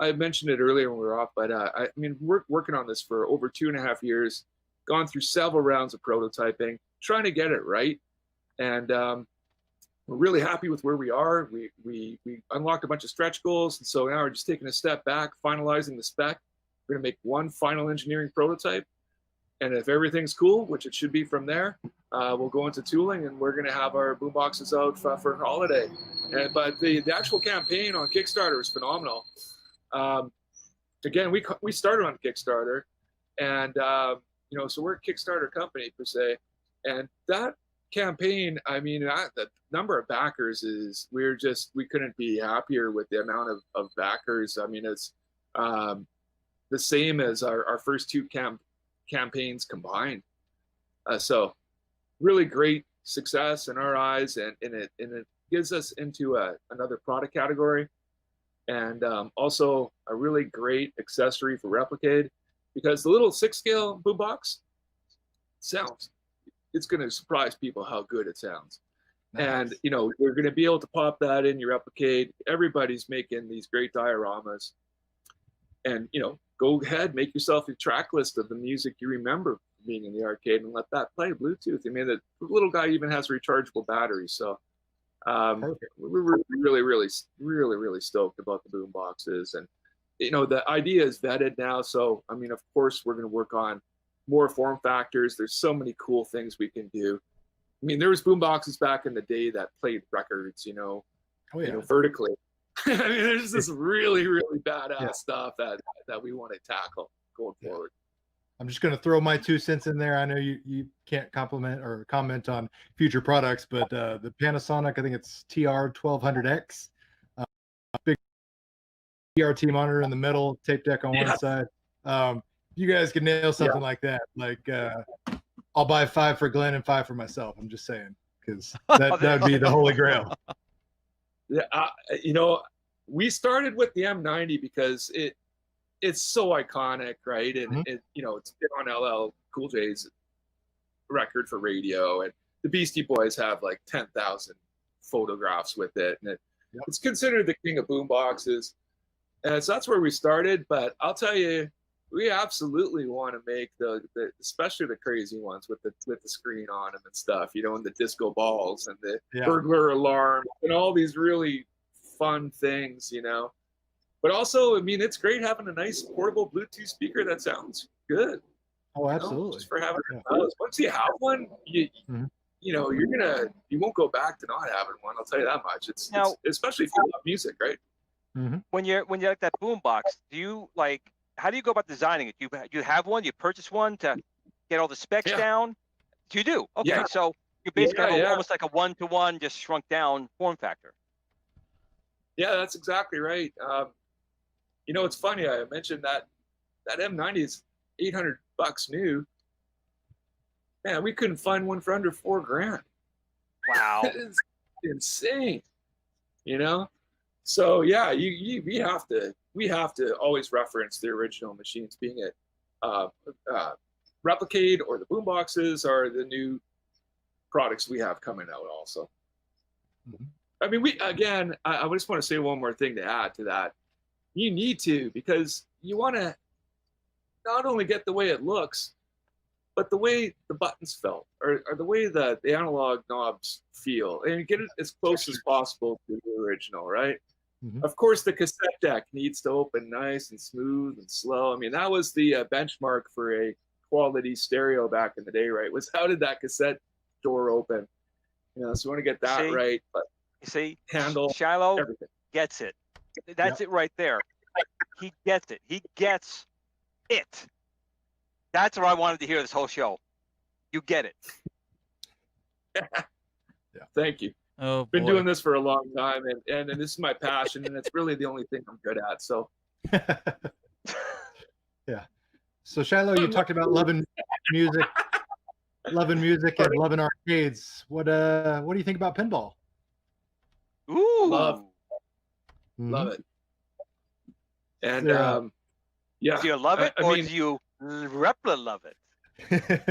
I mentioned it earlier when we were off, but we're working on this for over 2.5 years, gone through several rounds of prototyping, trying to get it right. And we're really happy with where we are. We unlocked a bunch of stretch goals, and so now we're just taking a step back, finalizing the spec. We're gonna make one final engineering prototype, and if everything's cool, which it should be from there, we'll go into tooling, and we're gonna have our boomboxes out for holiday. But the actual campaign on Kickstarter is phenomenal. Again, we started on Kickstarter, and so we're a Kickstarter company per se, and that campaign, the number of backers is, we couldn't be happier with the amount of backers. It's the same as our first 2 campaigns combined. So really great success in our eyes, and it gives us into another product category, and also a really great accessory for Replicade, because the little 6-scale boombox sounds, it's going to surprise people how good it sounds. Nice. And you're going to be able to pop that in your Replicade. Everybody's making these great dioramas, and go ahead, make yourself a track list of the music you remember being in the arcade, and let that play Bluetooth. The little guy even has a rechargeable battery, so we're really stoked about the boom boxes. And the idea is vetted now, so of course we're going to work on more form factors. There's so many cool things we can do. There was boom boxes back in the day that played records, vertically. There's this really badass stuff that we want to tackle going forward. I'm just going to throw my 2 cents in there. I know you can't compliment or comment on future products, but the Panasonic, I think it's TR1200X, big TRT monitor in the middle, tape deck on one side. You guys can nail something like that. Like I'll buy 5 for Glen and 5 for myself. I'm just saying, because that would be the holy grail. Yeah, we started with the M90 because it's so iconic, right? And it's been on LL Cool J's record for radio, and the Beastie Boys have like 10,000 photographs with it, and it's considered the king of boomboxes. And so that's where we started. But I'll tell you, we absolutely want to make the especially the crazy ones with the screen on them and stuff, and the disco balls and the burglar alarm and all these really fun things, But also, it's great having a nice portable Bluetooth speaker that sounds good. Oh, absolutely. Just for having once you have one, you won't go back to not having one. I'll tell you that much. It's especially if you love music, right? When you're like that boom box, how do you go about designing it? You have one? You purchase one to get all the specs down? You do? Okay, Yeah. So you basically have almost like a 1-to-1, just shrunk down form factor. Yeah, that's exactly right. It's funny. I mentioned that M90 is $800 new. Man, we couldn't find one for under $4,000. Wow, it's insane. So yeah, we have to always reference the original machines, being it Replicade or the boom boxes or the new products we have coming out also. I just want to say one more thing to add to that. You need to, because you want to not only get the way it looks, but the way the buttons felt, or the way the analog knobs feel, and get it as close as possible to the original, right? Of course, the cassette deck needs to open nice and smooth and slow. I mean, that was the benchmark for a quality stereo back in the day, right? Was how did that cassette door open? You know, so we want to get that right. But you see, handle Shilo everything. gets it. That's it right there. He gets it. He gets it. That's what I wanted to hear this whole show. You get it. Thank you. Oh, been boy. doing this for a long time, and this is my passion, and it's really the only thing I'm good at. So, yeah. So Shilo, you talked about loving music, and loving arcades. What do you think about pinball? Ooh, love it. And yeah, do you love it, I or mean, do you repla love it?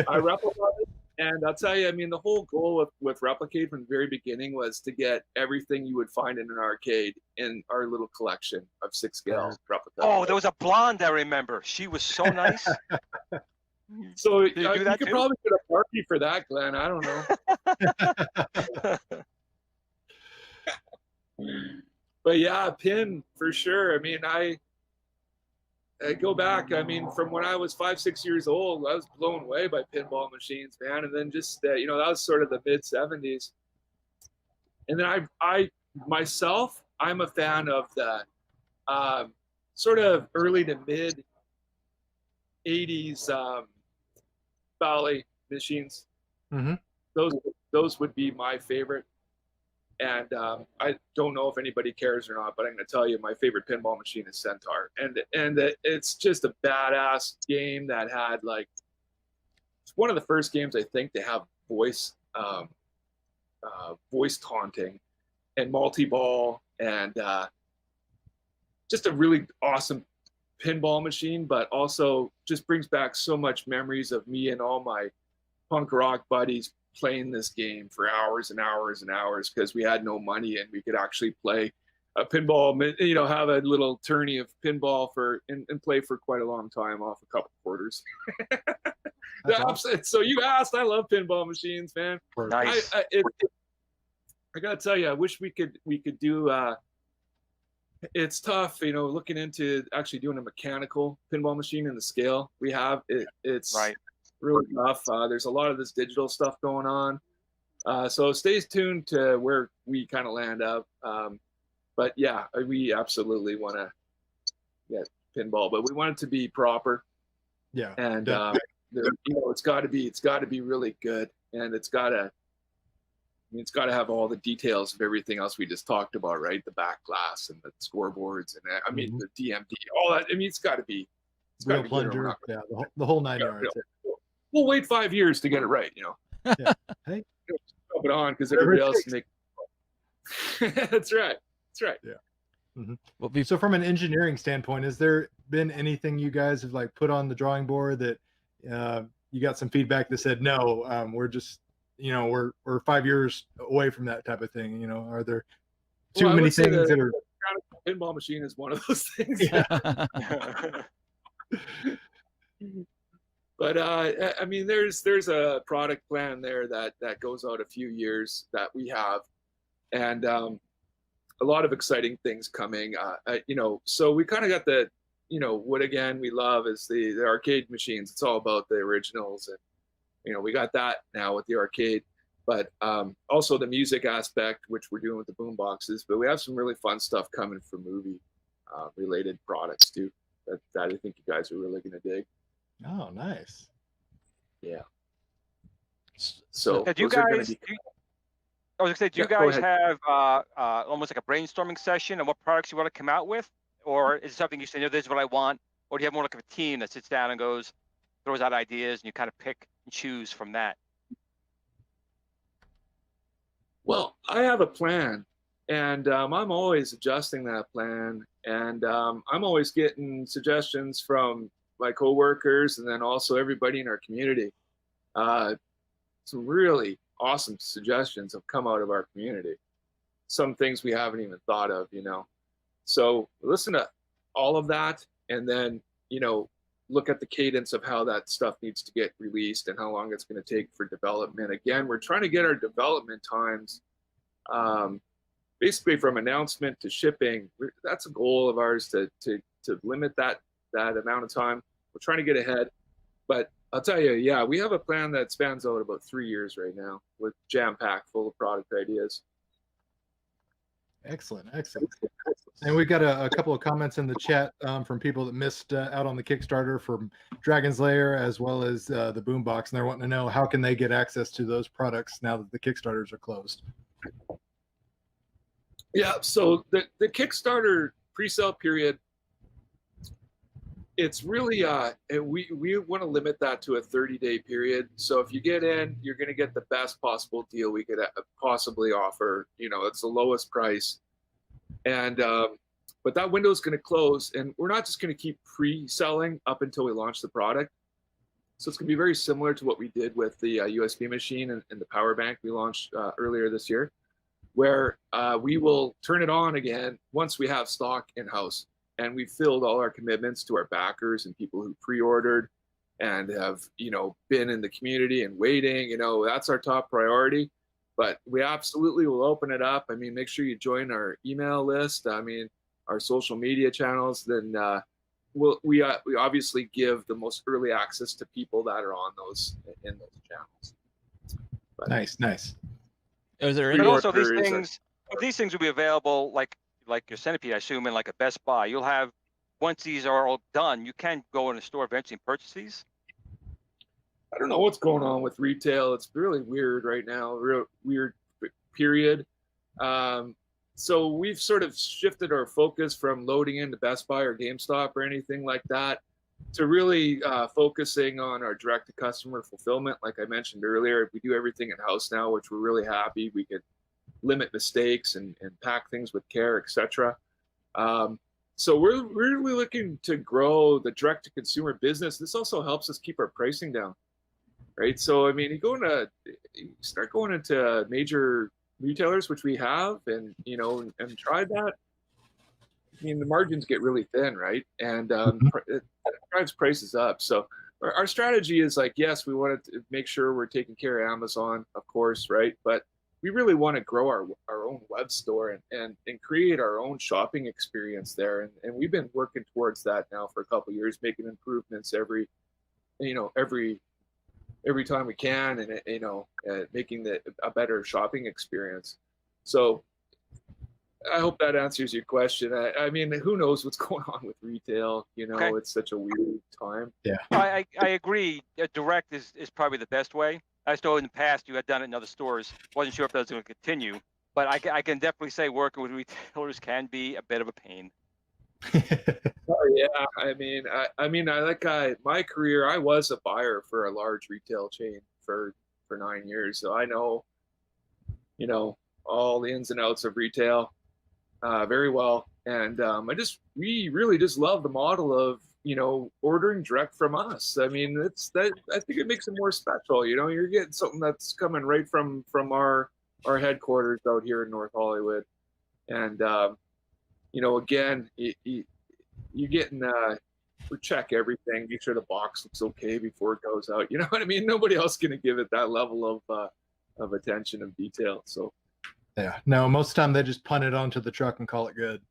I replicate it, and I'll tell you, I mean, the whole goal with Replicade from the very beginning was to get everything you would find in an arcade in our little collection of 6-scale replicas. Oh, there was a blonde I remember. She was so nice. So Did you do that could too? probably get a party for that, Glenn. I don't know. But yeah, pin for sure. I mean, I go back. I mean, from when I was 5-6 years old, I was blown away by pinball machines, man. And then just you know, that was sort of the mid 70s. And then I myself, I'm a fan of the sort of early to mid 80s Bally machines. Those would be my favorite. And I don't know if anybody cares or not, but I'm going to tell you, my favorite pinball machine is Centaur, and it's just a badass game that had like, it's one of the first games I think to have voice taunting and multi-ball, and just a really awesome pinball machine, but also just brings back so much memories of me and all my punk rock buddies playing this game for hours and hours and hours because we had no money and we could actually play a pinball, you know, have a little tourney of pinball and play for quite a long time off a couple quarters. Awesome. So you asked, I love pinball machines, man. Nice. I gotta tell you, I wish we could do it's tough, you know, looking into actually doing a mechanical pinball machine in the scale we have. It's right. Really tough. There's a lot of this digital stuff going on. So stay tuned to where we kind of land up. But yeah, we absolutely want to get pinball, but we want it to be proper. Yeah. And you know, it's got to be really good, and it's got to have all the details of everything else we just talked about, right? The back glass and the scoreboards, and I mean the DMD, all that. I mean, it's got to be real plunger. Yeah, the whole 9 yards. We'll wait 5 years to get it right, you know. Yeah. Hey, put it on because everybody else make. That's right. Yeah. So from an engineering standpoint, has there been anything you guys have like put on the drawing board that you got some feedback that said no, we're just, you know, we're 5 years away from that type of thing? You know, are there too many things that are? The pinball machine is one of those things. Yeah. But I mean, there's a product plan there that goes out a few years that we have, and a lot of exciting things coming. You know, so we kind of got the, you know, what again we love is the arcade machines. It's all about the originals, and you know, we got that now with the arcade, but also the music aspect, which we're doing with the boom boxes. But we have some really fun stuff coming for movie related products too that I think you guys are really gonna dig. Oh, nice. Yeah. So do you guys? I was gonna say, do you guys have almost like a brainstorming session on what products you want to come out with, or is it something you say, no, this is what I want, or do you have more like a team that sits down and throws out ideas, and you kind of pick and choose from that? Well, I have a plan, and I'm always adjusting that plan, and I'm always getting suggestions from my coworkers, and then also everybody in our community. Some really awesome suggestions have come out of our community. Some things we haven't even thought of, you know. So listen to all of that, and then, you know, look at the cadence of how that stuff needs to get released and how long it's going to take for development. Again, we're trying to get our development times basically from announcement to shipping, that's a goal of ours to limit that amount of time. We're trying to get ahead, but I'll tell you, yeah, we have a plan that spans out about 3 years right now, with jam-packed full of product ideas. Excellent. And we've got a couple of comments in the chat from people that missed out on the Kickstarter from Dragon's Lair as well as the Boombox, and they're wanting to know how can they get access to those products now that the Kickstarters are closed. Yeah, so the Kickstarter pre-sale period, it's really we want to limit that to a 30-day period. So if you get in, you're going to get the best possible deal we could possibly offer. It's the lowest price, and but that window is going to close, and we're not just going to keep pre-selling up until we launch the product. So it's going to be very similar to what we did with the USB machine and the power bank we launched earlier this year, where we will turn it on again once we have stock in-house. And we filled all our commitments to our backers and people who pre-ordered and have, been in the community and waiting. That's our top priority. But we absolutely will open it up. I mean, make sure you join our email list. I mean, our social media channels. Then we obviously give the most early access to people that are on those channels. But, Nice. Is there But any? also these things will be available like your Centipede, I assume, in like a Best Buy. You'll have, once these are all done, you can go in a store eventually and purchase these. I don't know what's going on with retail. It's really weird right now, real weird period. So we've sort of shifted our focus from loading into Best Buy or GameStop or anything like that to really focusing on our direct-to-customer fulfillment. Like I mentioned earlier, we do everything in-house now, which we're really happy. We could limit mistakes and pack things with care, etc. So we're really looking to grow the direct-to-consumer business. This also helps us keep our pricing down, right? So I mean, you start going into major retailers, which we have, and tried that. I mean, the margins get really thin, right? And it drives prices up. So our strategy is like, yes, we want to make sure we're taking care of Amazon, of course, right? But we really want to grow our own web store and create our own shopping experience there. And we've been working towards that now for a couple of years, making improvements every time we can, and making a better shopping experience. So I hope that answers your question. I mean, who knows what's going on with retail? Okay. It's such a weird time. Yeah. I agree. Direct is probably the best way. I know in the past you had done it in other stores. Wasn't sure if that was going to continue, but I can definitely say working with retailers can be a bit of a pain. Oh yeah, I mean, my career, I was a buyer for a large retail chain for 9 years, so I know, all the ins and outs of retail very well, and we really just love the model of ordering direct from us. I mean, I think it makes it more special. You're getting something that's coming right from our headquarters out here in North Hollywood, and again, you're getting we check everything, make sure the box looks okay before it goes out. You know what I mean? Nobody else is going to give it that level of attention and detail. So Yeah. No, most of the time they just punt it onto the truck and call it good.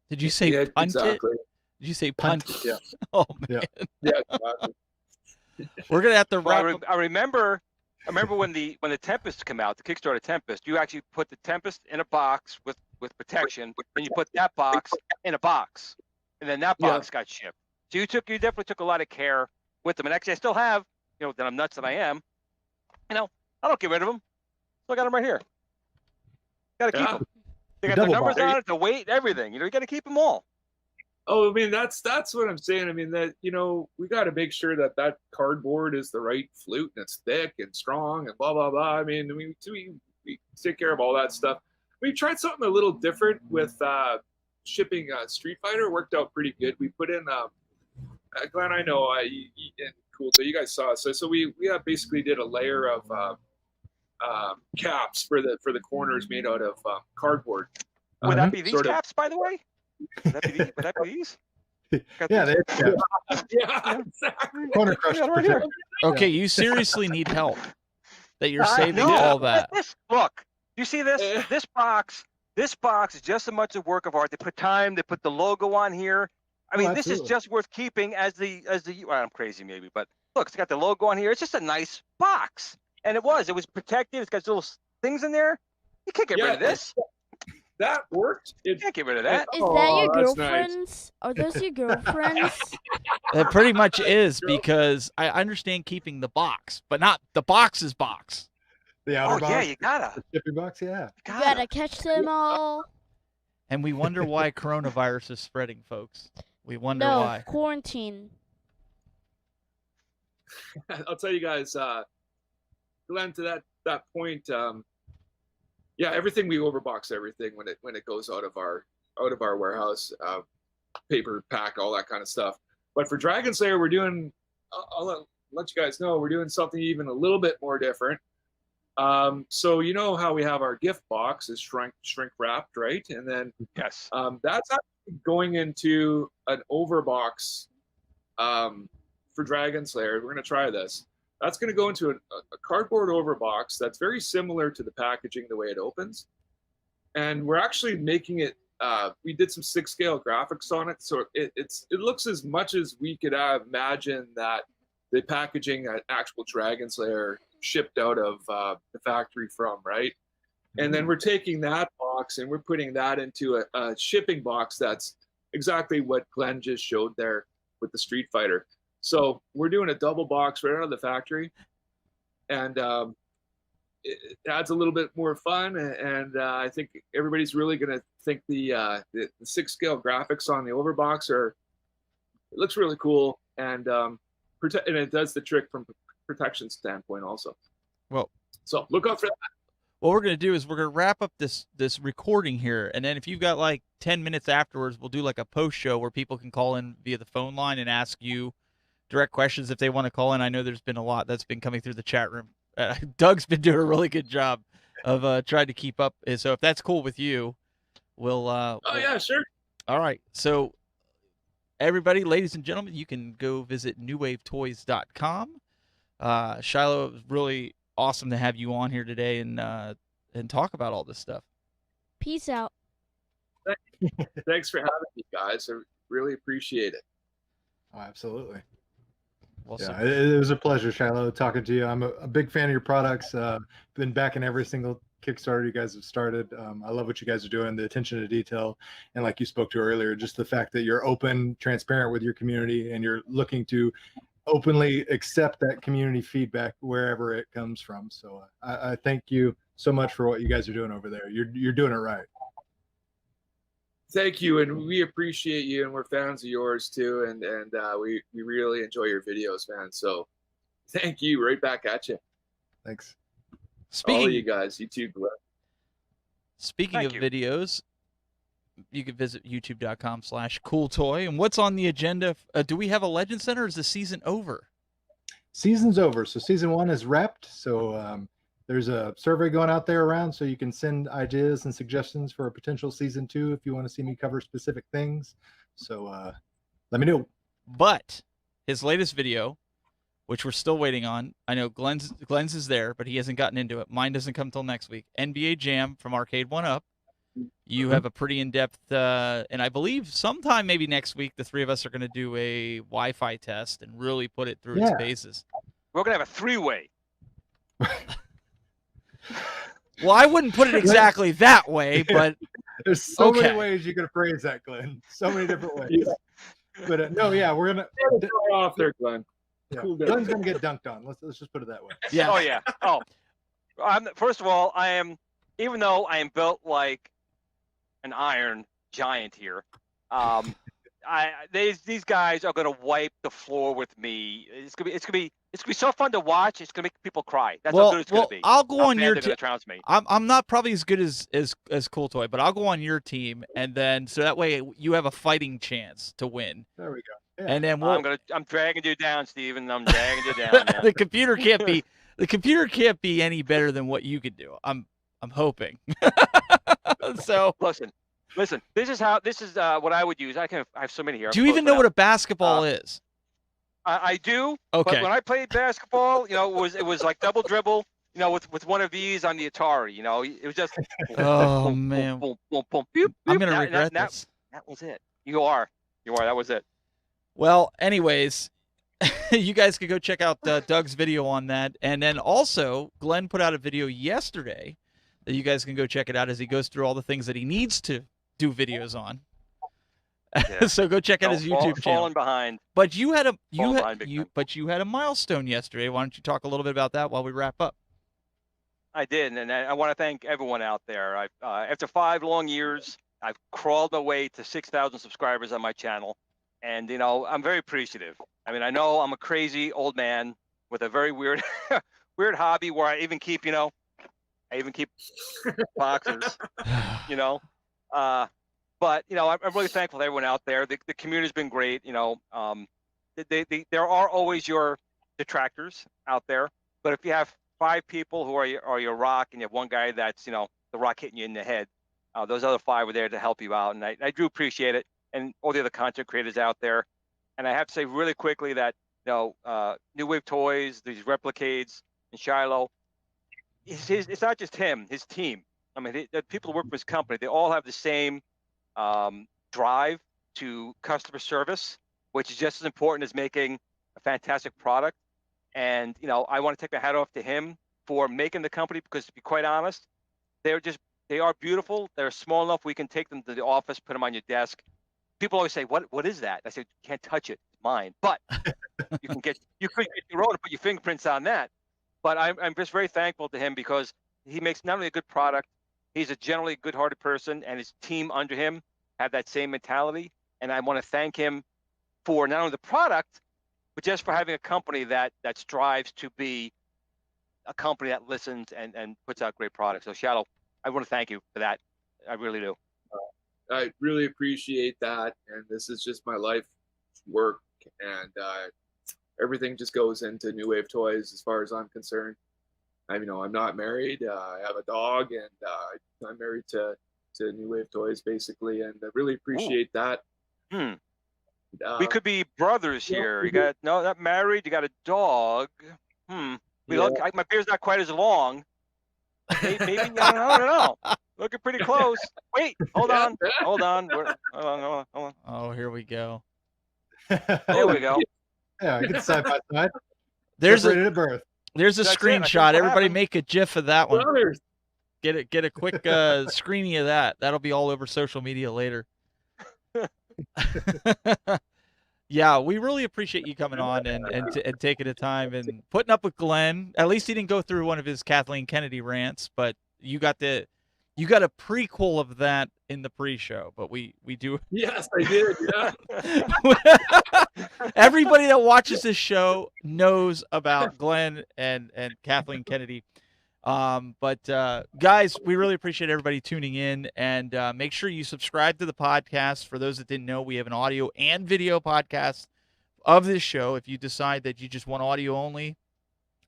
Did you say punt exactly. it? Did you say punt? Yeah. Oh man. Yeah, exactly. We're gonna have to wrap. Well, I remember when the Tempest came out, the Kickstarter Tempest. You actually put the Tempest in a box with protection, and you put that box in a box, and then that box got shipped. So you definitely took a lot of care with them, and actually I still have, that I'm nuts that I am. I don't get rid of them. So I got them right here. Got to keep them. They got the numbers on it, the weight, everything. You got to keep them all. Oh, I mean, that's what I'm saying. I mean, that, we got to make sure that cardboard is the right flute and it's thick and strong and blah, blah, blah. I mean, we take care of all that stuff. We tried something a little different with shipping Street Fighter. It worked out pretty good. We put in, Glen, I know, and cool, so you guys saw it. So we basically did a layer of caps for the corners made out of cardboard. Would that be these caps, by the way? Would that be these? Yeah, they Yeah, exactly. corner crush. Right here. Okay, you seriously need help. That you're saving No, all that. Look, you see this? This box This box is just as much a work of art. They put time. They put the logo on here. I mean, this is absolutely. just worth keeping as the. Well, I'm crazy maybe, but look, it's got the logo on here. It's just a nice box, and it was protected. It's got little things in there. You can't get rid of this. That worked. You can't get rid of that. Is that your that's nice. girlfriend's? Are those your girlfriends? It pretty much is, because I understand keeping the box, but not the box's box. The outer Oh box, yeah, you gotta. the shipping box, yeah. You gotta catch them all. And we wonder why coronavirus is spreading, folks. We wonder No, why. quarantine. I'll tell you guys, Glenn, to that point, yeah, everything we overbox everything when it goes out of our warehouse, paper pack, all that kind of stuff. But for Dragon Slayer, we're doing. I'll let you guys know we're doing something even a little bit more different. So you know how we have our gift box is shrink wrapped, right? And then Yes. that's actually going into an overbox for Dragon Slayer. We're going to try this. That's going to go into a cardboard overbox that's very similar to the packaging, the way it opens. And we're actually making it, we did some 6-scale graphics on it. So it looks as much as we could imagine that the packaging an actual Dragon Slayer shipped out of the factory from, right? And then we're taking that box and we're putting that into a shipping box that's exactly what Glenn just showed there with the Street Fighter. So we're doing a double box right out of the factory, and it adds a little bit more fun. And I think everybody's really going to think the 6-scale graphics on the overbox it looks really cool, and and it does the trick from protection standpoint also. Well, so look out for that. What we're going to do is we're going to wrap up this recording here, and then if you've got like 10 minutes afterwards, we'll do like a post show where people can call in via the phone line and ask you direct questions if they want to call in. I know there's been a lot that's been coming through the chat room. Doug's been doing a really good job of trying to keep up. So if that's cool with you, we'll yeah, sure. All right. So everybody, ladies and gentlemen, you can go visit newwavetoys.com. Shilo, it was really awesome to have you on here today and talk about all this stuff. Peace out. Thanks for having me, guys. I really appreciate it. Oh, absolutely. Well, Yeah, it was a pleasure, Shilo, talking to you. I'm a big fan of your products. Been backing every single Kickstarter you guys have started. I love what you guys are doing, the attention to detail, and like you spoke to earlier, just the fact that you're open, transparent with your community, and you're looking to openly accept that community feedback wherever it comes from. So I thank you so much for what you guys are doing over there. You're doing it right. Thank you, and we appreciate you, and we're fans of yours too, and we really enjoy your videos, man. So thank you, right back at you. Thanks. All of you guys, you too, Glenn. Speaking of videos, you can visit youtube.com/cooltoy. And what's on the agenda? Do we have a Legend Center, or is the season over? Season's over. So season 1 is wrapped. So there's a survey going out there around, so you can send ideas and suggestions for a potential season 2 if you want to see me cover specific things. So let me know. But his latest video, which we're still waiting on, I know Glen's is there, but he hasn't gotten into it. Mine doesn't come till next week. NBA Jam from Arcade 1-Up. You have a pretty in-depth, and I believe sometime maybe next week, the three of us are going to do a Wi-Fi test and really put it through its paces. We're going to have a 3-way. Well, I wouldn't put it exactly that way, but there's so many ways you could phrase that, Glenn. So many different ways. But no, yeah, we're gonna throw off there, Glenn. Yeah. Cool, Glenn's gonna get dunked on. Let's just put it that way. Yeah. Oh yeah. Oh, first of all, even though I am built like an iron giant here, these guys are gonna wipe the floor with me. It's gonna be so fun to watch. It's gonna make people cry. That's how good it's gonna be. I'll go on your team. I'm not probably as good as Cool Toy, but I'll go on your team, and then so that way you have a fighting chance to win. There we go. Yeah. And then I'm dragging you down, Steven. I'm dragging you down. The computer can't be any better than what you could do. I'm hoping. So listen. This is what I would use. I have so many here. Do you even know what a basketball is? I do. Okay. But when I played basketball, it was like double dribble. you know, with one of these on the Atari. You know, it was just. Oh, boom, man. Boom, boom, boom, boom, I'm boom. gonna regret this. That was it. You are. That was it. Well, anyways, you guys could go check out Doug's video on that. And then also, Glenn put out a video yesterday that you guys can go check it out as he goes through all the things that he needs to do videos on. Yeah. So go check out his YouTube channel. Falling behind. But you had a you had a milestone yesterday. Why don't you talk a little bit about that while we wrap up? I did, and I want to thank everyone out there. After 5 long years, I've crawled my way to 6,000 subscribers on my channel, and you know, I'm very appreciative. I mean, I know I'm a crazy old man with a very weird, weird hobby where I even keep boxers, you know. But you know, I'm really thankful to everyone out there. The community's been great. You know, there are always your detractors out there, but if you have 5 people who are your rock, and you have one guy that's, you know, the rock hitting you in the head, those other 5 were there to help you out, and I do appreciate it, and all the other content creators out there. And I have to say really quickly that, you know, New Wave Toys, these Replicades, and Shilo, it's not just him, his team. I mean, the people who work for his company, they all have the same drive to customer service, which is just as important as making a fantastic product. And, you know, I want to take my hat off to him for making the company, because to be quite honest, they are beautiful. They're small enough we can take them to the office, put them on your desk. People always say, what is that? I say, you can't touch it, it's mine. But you could get your own and put your fingerprints on that. But I'm just very thankful to him, because he makes not only a good product, he's a generally good-hearted person, and his team under him have that same mentality. And I want to thank him for not only the product, but just for having a company that strives to be a company that listens and puts out great products. So Shilo, I want to thank you for that. I really do. I really appreciate that, and this is just my life work, and everything just goes into New Wave Toys as far as I'm concerned. You know, I'm not married. I have a dog, and I'm married to New Wave Toys basically, and I really appreciate that. We could be brothers here. You got not married. You got a dog. Look, my beard's not quite as long. Maybe I don't know. Looking pretty close. Wait, hold on. Hold on. Oh, here we go. There we go. Yeah, get side by side. There's Separated at birth. There's a That's it. screenshot. Everybody happened. make a GIF of that one. Brothers. Get a quick screeny of that. That'll be all over social media later. Yeah, we really appreciate you coming on and taking the time and putting up with Glenn. At least he didn't go through one of his Kathleen Kennedy rants, but you got a prequel of that in the pre-show. But we do. Yes, I did. Yeah. Everybody that watches this show knows about Glenn and Kathleen Kennedy. But guys, we really appreciate everybody tuning in, and make sure you subscribe to the podcast. For those that didn't know, we have an audio and video podcast of this show. If you decide that you just want audio only,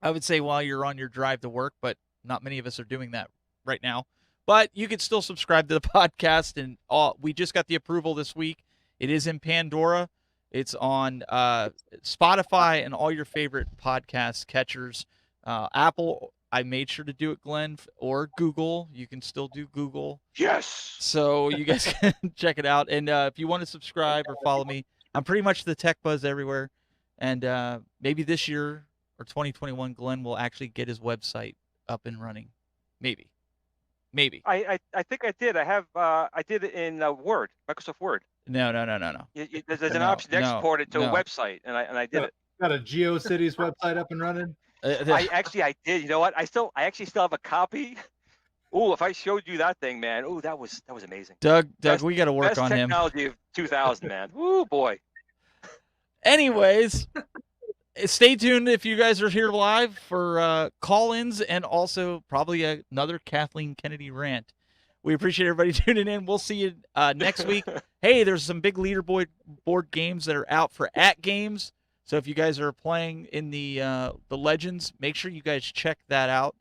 I would say while you're on your drive to work, but not many of us are doing that right now. But you could still subscribe to the podcast, and we just got the approval this week. It is in Pandora. It's on Spotify and all your favorite podcast catchers. Apple, I made sure to do it, Glenn, or Google. You can still do Google. Yes. So you guys can check it out. And if you want to subscribe or follow me, I'm pretty much the Tech Buzz everywhere. And maybe this year or 2021, Glenn will actually get his website up and running. Maybe. I think I did. I did it in Word, Microsoft Word. No. There's an option to export it to a website, and I did it. Got a GeoCities website up and running. I did. You know what? I actually still have a copy. Oh, if I showed you that thing, man. Oh, that was amazing. Doug, we got to work on him. Best technology of 2000, man. Oh boy. Anyways, stay tuned if you guys are here live for call-ins and also probably another Kathleen Kennedy rant. We appreciate everybody tuning in. We'll see you next week. Hey, there's some big leaderboard games that are out for ATGames. So if you guys are playing in the Legends, make sure you guys check that out.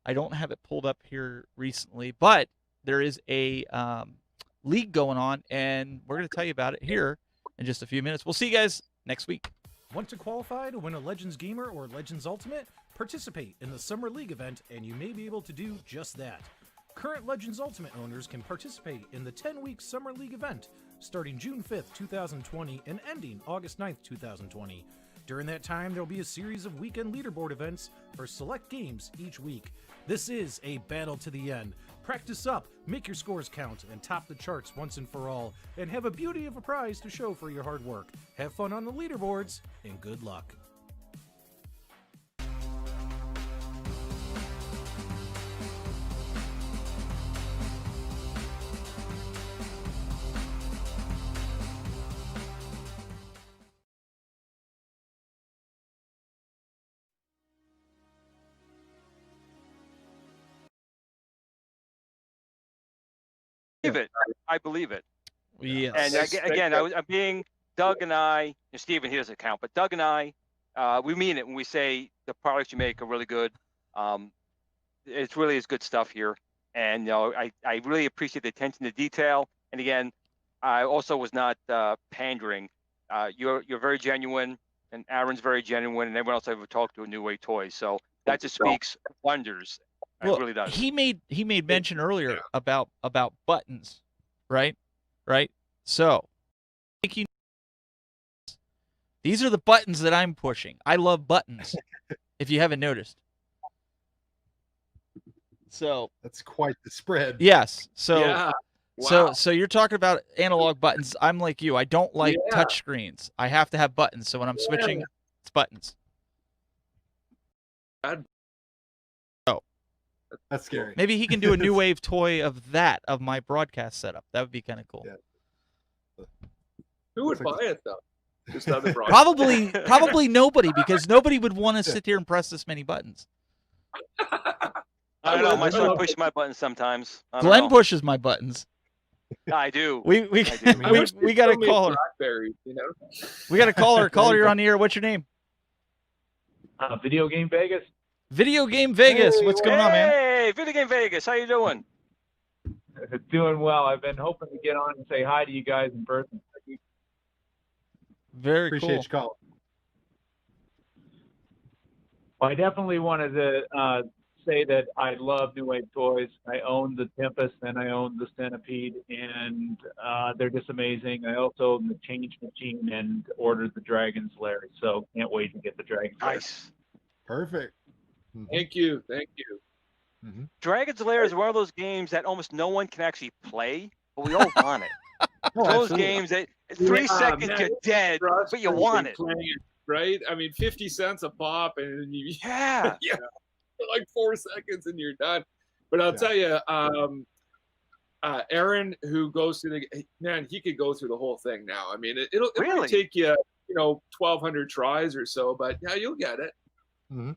I don't have it pulled up here recently, but there is a league going on, and we're going to tell you about it here in just a few minutes. We'll see you guys next week. Want to qualify to win a Legends Gamer or Legends Ultimate? Participate in the Summer League event and you may be able to do just that. Current Legends Ultimate owners can participate in the 10-week Summer League event starting June 5th, 2020 and ending August 9th, 2020. During that time, there will be a series of weekend leaderboard events for select games each week. This is a battle to the end. Practice up, make your scores count, and top the charts once and for all, and have a beauty of a prize to show for your hard work. Have fun on the leaderboards, and good luck. It. I believe it. Yes. And again, I'm being Doug and I, and Steven, he doesn't count, but Doug and I, we mean it when we say the products you make are really good. It's really is good stuff here. And, you know, I really appreciate the attention to detail. And again, I also was not pandering. You're very genuine, and Aaron's very genuine, and everyone else I've ever talked to at New Wave Toys. So that just speaks wonders. Well, it really does. He made mention earlier about buttons, right? So, these are the buttons that I'm pushing. I love buttons. If you haven't noticed. So that's quite the spread. Yes. So Yeah. Wow. so you're talking about analog buttons. I'm like you. I don't like touch screens. I have to have buttons. So when I'm switching, it's buttons. That's scary. Maybe he can do a New Wave toy of my broadcast setup. That would be kind of cool. Yeah. Who would buy it though? Just other Probably nobody, because nobody would want to sit here and press this many buttons. I don't know. My son pushes my buttons sometimes. Glen pushes my buttons. I do. We got a caller. You know? We got a caller. Caller, you're on the air. What's your name? Video Game Vegas. Video Game Vegas. What's going on, man? Hey, Video Game Vegas. How you doing? Doing well. I've been hoping to get on and say hi to you guys in person. Very Appreciate cool. you calling. Well, I definitely wanted to say that I love New Wave Toys. I own the Tempest and I own the Centipede, and they're just amazing. I also own the Change Machine and ordered the Dragon's Lair, so can't wait to get the Dragon's Lair. Nice. Perfect. Thank you. Mm-hmm. Dragon's Lair is one of those games that almost no one can actually play, but we all want it. Oh, Those absolutely. games that 3 seconds man, you're dead, but you want it. Right? I mean, 50 cents a pop, and you Yeah. like 4 seconds and you're done. But I'll tell you, Aaron, who goes through he could go through the whole thing now. I mean, it'll Really? might take you, 1,200 tries or so, but yeah, you'll get it. Mm-hmm.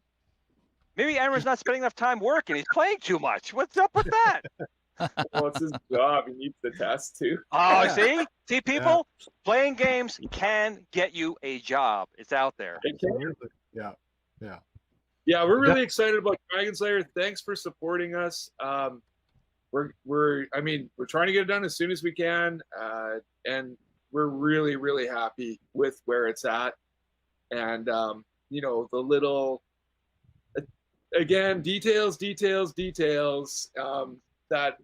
Maybe Aaron's not spending enough time working. He's playing too much. What's up with that? Well, it's his job. He needs the test too. Oh, see, people, playing games can get you a job. It's out there. Absolutely. Yeah. Yeah, we're really excited about Dragon's Lair. Thanks for supporting us. We're trying to get it done as soon as we can, and we're really, really happy with where it's at. And the little, again, details that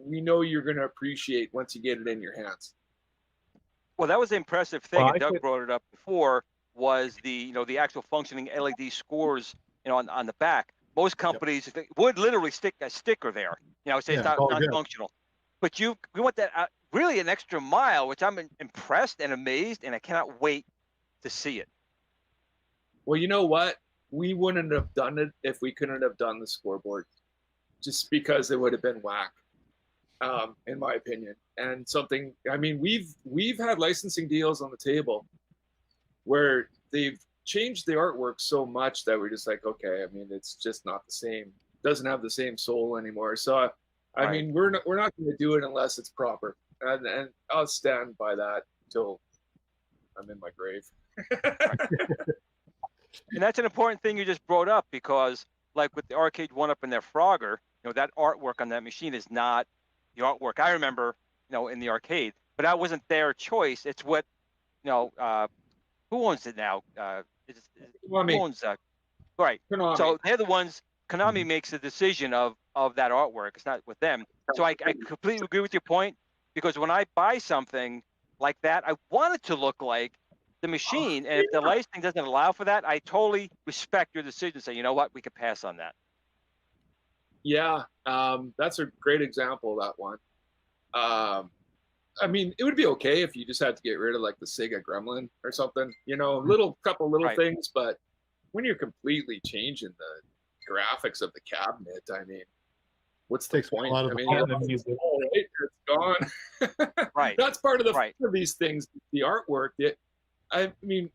we know you're going to appreciate once you get it in your hands. Well, that was the impressive thing, Well, and Doug brought it up before, was the actual functioning LED scores, on the back. Most companies would literally stick a sticker there, say it's not functional. But we want that really an extra mile, which I'm impressed and amazed, and I cannot wait to see it. Well, you know what? We wouldn't have done it if we couldn't have done the scoreboard, just because it would have been whack, in my opinion. And something, we've had licensing deals on the table where they've changed the artwork so much that we're just like, okay, it's just not the same. It doesn't have the same soul anymore. So, we're not going to do it unless it's proper. And I'll stand by that until I'm in my grave. And that's an important thing you just brought up, because like with the Arcade 1-Up and their Frogger, that artwork on that machine is not the artwork I remember, in the arcade. But that wasn't their choice. It's what who owns it now? Who Konami. owns right? Konami. So they're the ones. Konami makes the decision of that artwork. It's not with them. So I completely agree with your point, because when I buy something like that, I want it to look like the machine, and if the licensing doesn't allow for that, I totally respect your decision. Say, you know what, we could pass on that. Yeah, that's a great example of that one. I mean, it would be okay if you just had to get rid of like the Sega Gremlin or something, you know, couple little Right. things. But when you're completely changing the graphics of the cabinet, I mean, what's the Takes a point? lot of I mean, fun and music. all right, it's gone. Right. That's part of the Right. fun of these things, the artwork. I mean,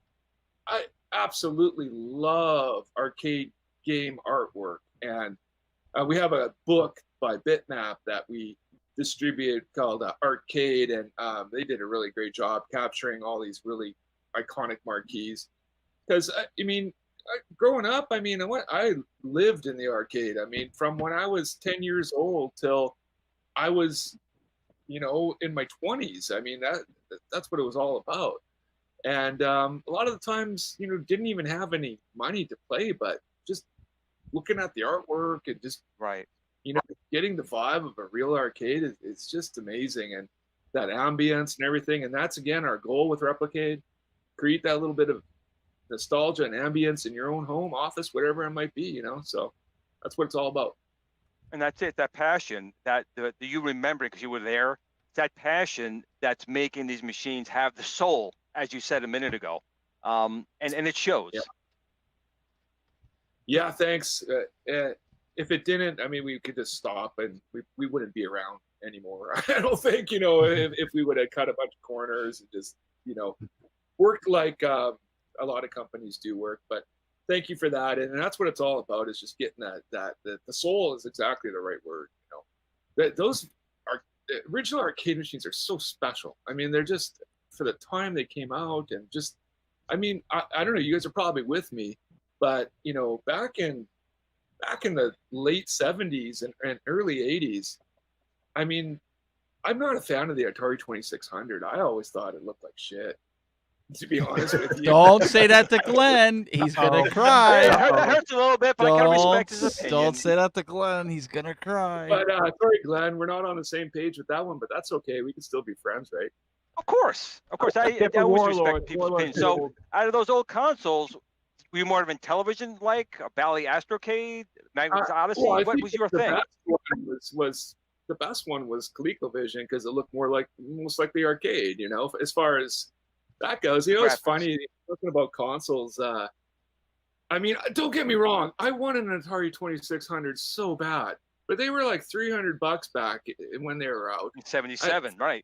I absolutely love arcade game artwork, and we have a book by Bitmap that we distribute called Arcade, and they did a really great job capturing all these really iconic marquees. Because I mean, growing up, I mean, I lived in the arcade. I mean, from when I was 10 years old till I was, you know, in my 20s. I mean, that's what it was all about. And a lot of the times, you know, didn't even have any money to play, but just looking at the artwork and just, Right. you know, getting the vibe of a real arcade it's just amazing, and that ambience and everything. And that's again our goal with Replicade: create that little bit of nostalgia and ambience in your own home, office, whatever it might be. You know, so that's what it's all about. And that's it. That passion that you remember because you were there. It's that passion that's making these machines have the soul, as you said a minute ago, and it shows. Yeah, thanks. If it didn't, I mean, we could just stop and we wouldn't be around anymore. I don't think, you know, if we would have cut a bunch of corners and just, you know, worked like a lot of companies do work. But thank you for that. And that's what it's all about, is just getting that the soul is exactly the right word. You know, those original arcade machines are so special. I mean, they're just, for the time they came out, and just, I mean, I don't know, you guys are probably with me, but you know, back in the late 70s and early 80s, I mean, I'm not a fan of the Atari 2600. I always thought it looked like shit, to be honest with you. Don't say that to Glenn. He's gonna That cry. hurts a little bit, but I can respect his opinion. Don't say that to Glenn. He's gonna cry. But sorry, Glenn, we're not on the same page with that one, but that's okay. We can still be friends, right? Of course. I always respect people's opinions. So, out of those old consoles, were you more of a television like a Bally Astrocade, Magnus Odyssey? Well, what was your thing? The best one was ColecoVision, because it looked almost like the arcade, you know, as far as that goes. You know, it's funny talking about consoles. I mean, don't get me wrong, I wanted an Atari 2600 so bad, but they were like $300 back when they were out. 77, right?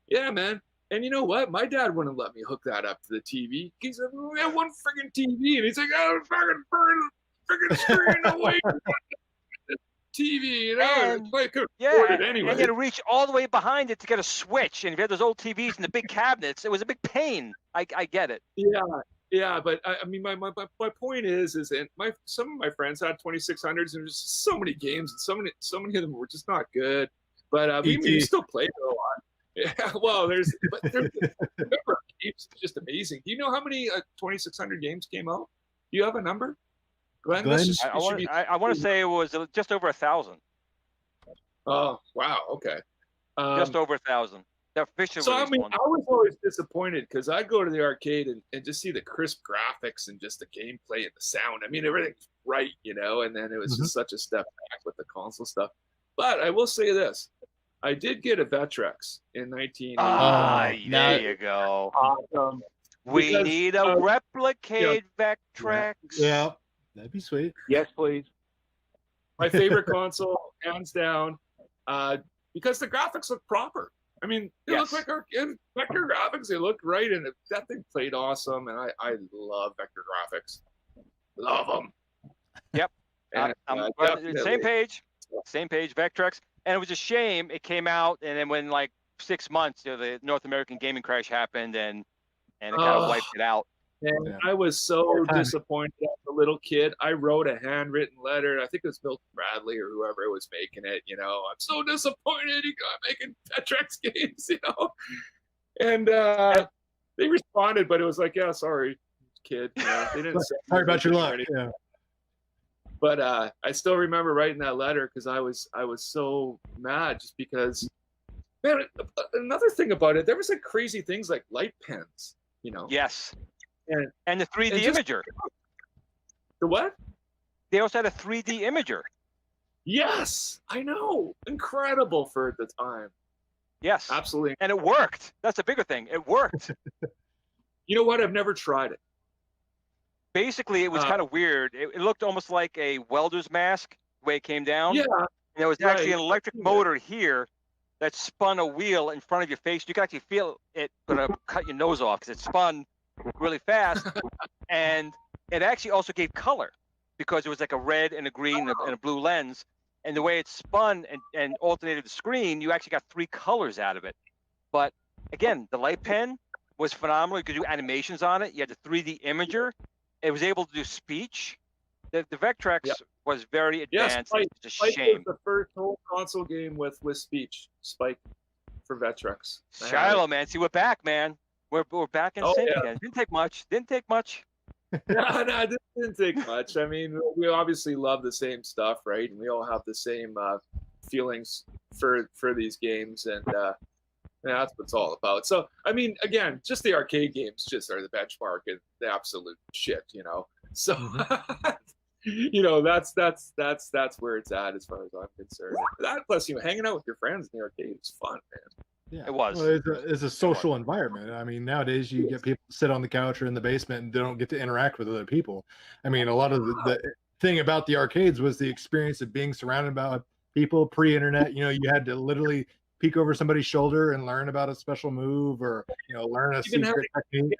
Yeah, man. And you know what? My dad wouldn't let me hook that up to the TV. He said, "We have one freaking TV," and he's like, "Oh, fucking burn the freaking screen away from the TV." You know, And, I could yeah, afford it anyway. and you had to reach all the way behind it to get a switch. And if you had those old TVs and the big cabinets, it was a big pain. I get it. Yeah, but I mean, my point is and some of my friends had 2600s, and there's just so many games, and so many of them were just not good. But we still played it a lot. Yeah, well, there's games just amazing. Do you know how many 2600 games came out? Do you have a number, Glenn? I want to say it was just over 1,000. Oh wow, okay. Just over 1,000. The official So I release mean, one. I was always disappointed because I go to the arcade and just see the crisp graphics and just the gameplay and the sound. I mean, everything's right, you know. And then it was just such a step back with the console stuff. But I will say this. I did get a Vectrex in 1980. There you go. Awesome. We need a Replicade Vectrex. Yeah, that'd be sweet. Yes, please. My favorite console, hands down, because the graphics look proper. I mean, they look like vector graphics. They look right, and that thing played awesome. And I love vector graphics. Love them. Yep. And, same page, Vectrex. And it was a shame it came out, and then when like 6 months, you know, the North American gaming crash happened, and it kind of wiped it out. And I was so disappointed as a little kid. I wrote a handwritten letter. I think it was Milton Bradley or whoever was making it. You know, I'm so disappointed he got making Vectrex games. You know, and they responded, but it was like, yeah, sorry, kid. You know, they didn't say Sorry about your luck. anything. Yeah. But I still remember writing that letter because I was so mad just because, man. Another thing about it, there was like crazy things like light pens, you know. Yes. And the 3D just- imager. The what? They also had a 3D imager. Yes, I know. Incredible for the time. Yes. Absolutely. And it worked. That's the bigger thing. It worked. You know what? I've never tried it. Basically, it was kind of weird. It looked almost like a welder's mask the way it came down. Yeah. And there was actually an Right. electric Yeah. motor here that spun a wheel in front of your face. You could actually feel it gonna cut your nose off because it spun really fast. And it actually also gave color because it was like a red and a green and a blue lens. And the way it spun and alternated the screen, you actually got 3 colors out of it. But again, the light pen was phenomenal. You could do animations on it. You had the 3D imager. It was able to do speech. The Vectrex Yep. was very Yes, advanced. Spike. It's a Spike shame. was the first whole console game with speech. Spike for Vectrex. Shilo, man. See, we're back, man. We're back in Oh, sync yeah. again. Didn't take much. Didn't take much. No, it didn't take much. I mean, we obviously love the same stuff, right? And we all have the same feelings for these games, and that's what it's all about. So, I mean, again, just the arcade games just are the benchmark and the absolute shit, you know. So, you know, that's where it's at as far as I'm concerned. That plus, you know, hanging out with your friends in the arcade is fun, man. Yeah. It was. Well, it's a social environment. I mean, nowadays you get people sit on the couch or in the basement and they don't get to interact with other people. I mean, a lot of the thing about the arcades was the experience of being surrounded by people pre-internet. You know, you had to literally peek over somebody's shoulder and learn about a special move or, you know, learn a Even secret technique.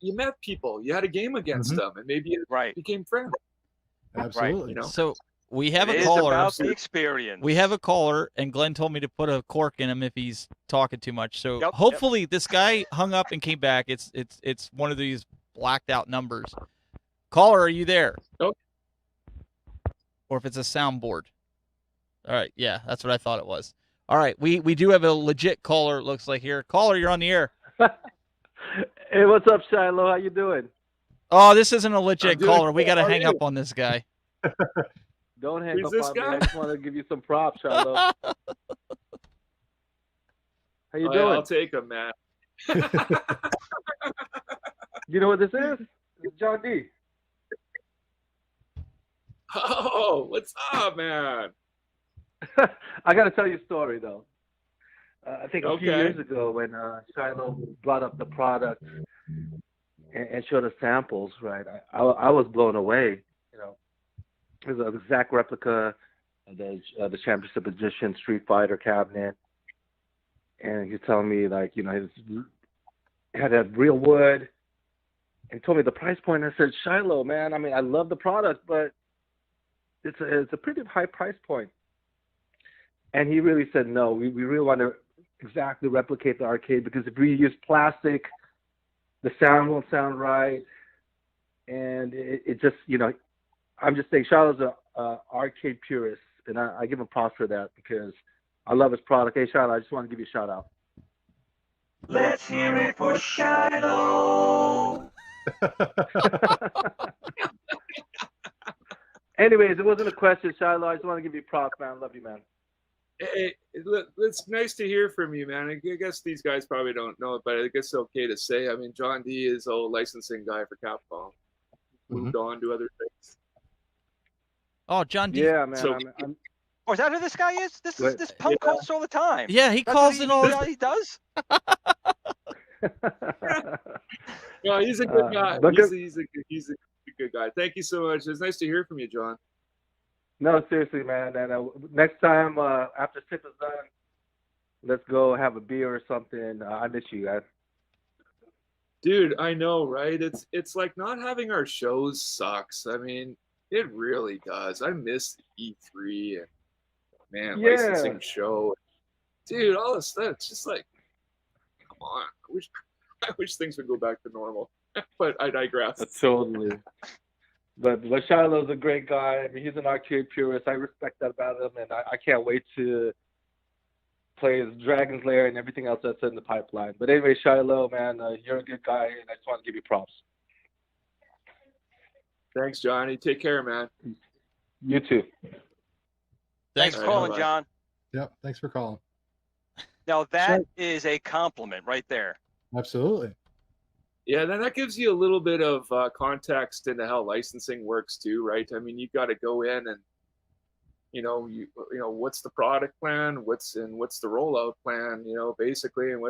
You met people. You had a game against them, and maybe you Right. became friends. Absolutely. You know. So we have It a is caller. about the experience. We have a caller, and Glenn told me to put a cork in him if he's talking too much. So Yep, hopefully this guy hung up and came back. It's one of these blacked out numbers. Caller, are you there? Nope. Or if it's a soundboard. All right, yeah, that's what I thought it was. All right, we do have a legit caller. It looks like here. Caller, you're on the air. Hey, what's up, Shilo? How you doing? Oh, this isn't a legit doing caller. We good. got to How are hang you? up on this guy. Don't hang Who's up this on guy? me. I just want to give you some props, Shilo. How you Oh, yeah, doing? I'll take him, man. You know what this is? It's John D. Oh, what's up, man? I got to tell you a story, though. I think a few Okay. years ago when Shilo brought up the product and showed us samples, right? I was blown away. You know, it was an exact replica of the Championship Edition Street Fighter cabinet, and he's telling me like, you know, it had a real wood, and told me the price point. I said, Shilo, man, I mean, I love the product, but it's a pretty high price point. And he really said, no, we really want to exactly replicate the arcade, because if we use plastic, the sound won't sound right. And it just, you know, I'm just saying Shilo's a arcade purist, and I give him props for that because I love his product. Hey, Shilo, I just want to give you a shout out. Let's hear it for Shilo. Anyways, it wasn't a question, Shilo. I just want to give you props, man. Love you, man. Hey, it's nice to hear from you, man. I guess these guys probably don't know it, but I guess it's okay to say. I mean, John D is a licensing guy for Capcom. Moved on to other things. Oh, John D. Yeah, man. So- I'm Oh, is that who this guy is? This What? punk Yeah. calls us all the time. Yeah, he That's calls what in all. he does. No, he's a good guy. but He's a good guy. Thank you so much. It's nice to hear from you, John. No, seriously, man. And next time after Tip is done, let's go have a beer or something. I miss you guys. Dude, I know, right? It's like not having our shows sucks. I mean, it really does. I miss E3 and man, Yeah. licensing show. Dude, all this stuff. It's just like, come on. I wish things would go back to normal. But I digress. Totally. But Shiloh's a great guy. I mean, he's an arcade purist. I respect that about him, and I can't wait to plays Dragon's Lair and everything else that's in the pipeline. But anyway, Shilo, man, you're a good guy, and I just want to give you props. Thanks, Johnny. Take care, man. You too. Thanks for All right, calling, bye-bye. John. Yep. Thanks for calling. Now that is a compliment right there. Absolutely. Yeah, then that gives you a little bit of context into how licensing works too, right? I mean, you got to go in and you know what's the product plan, what's the rollout plan, basically, and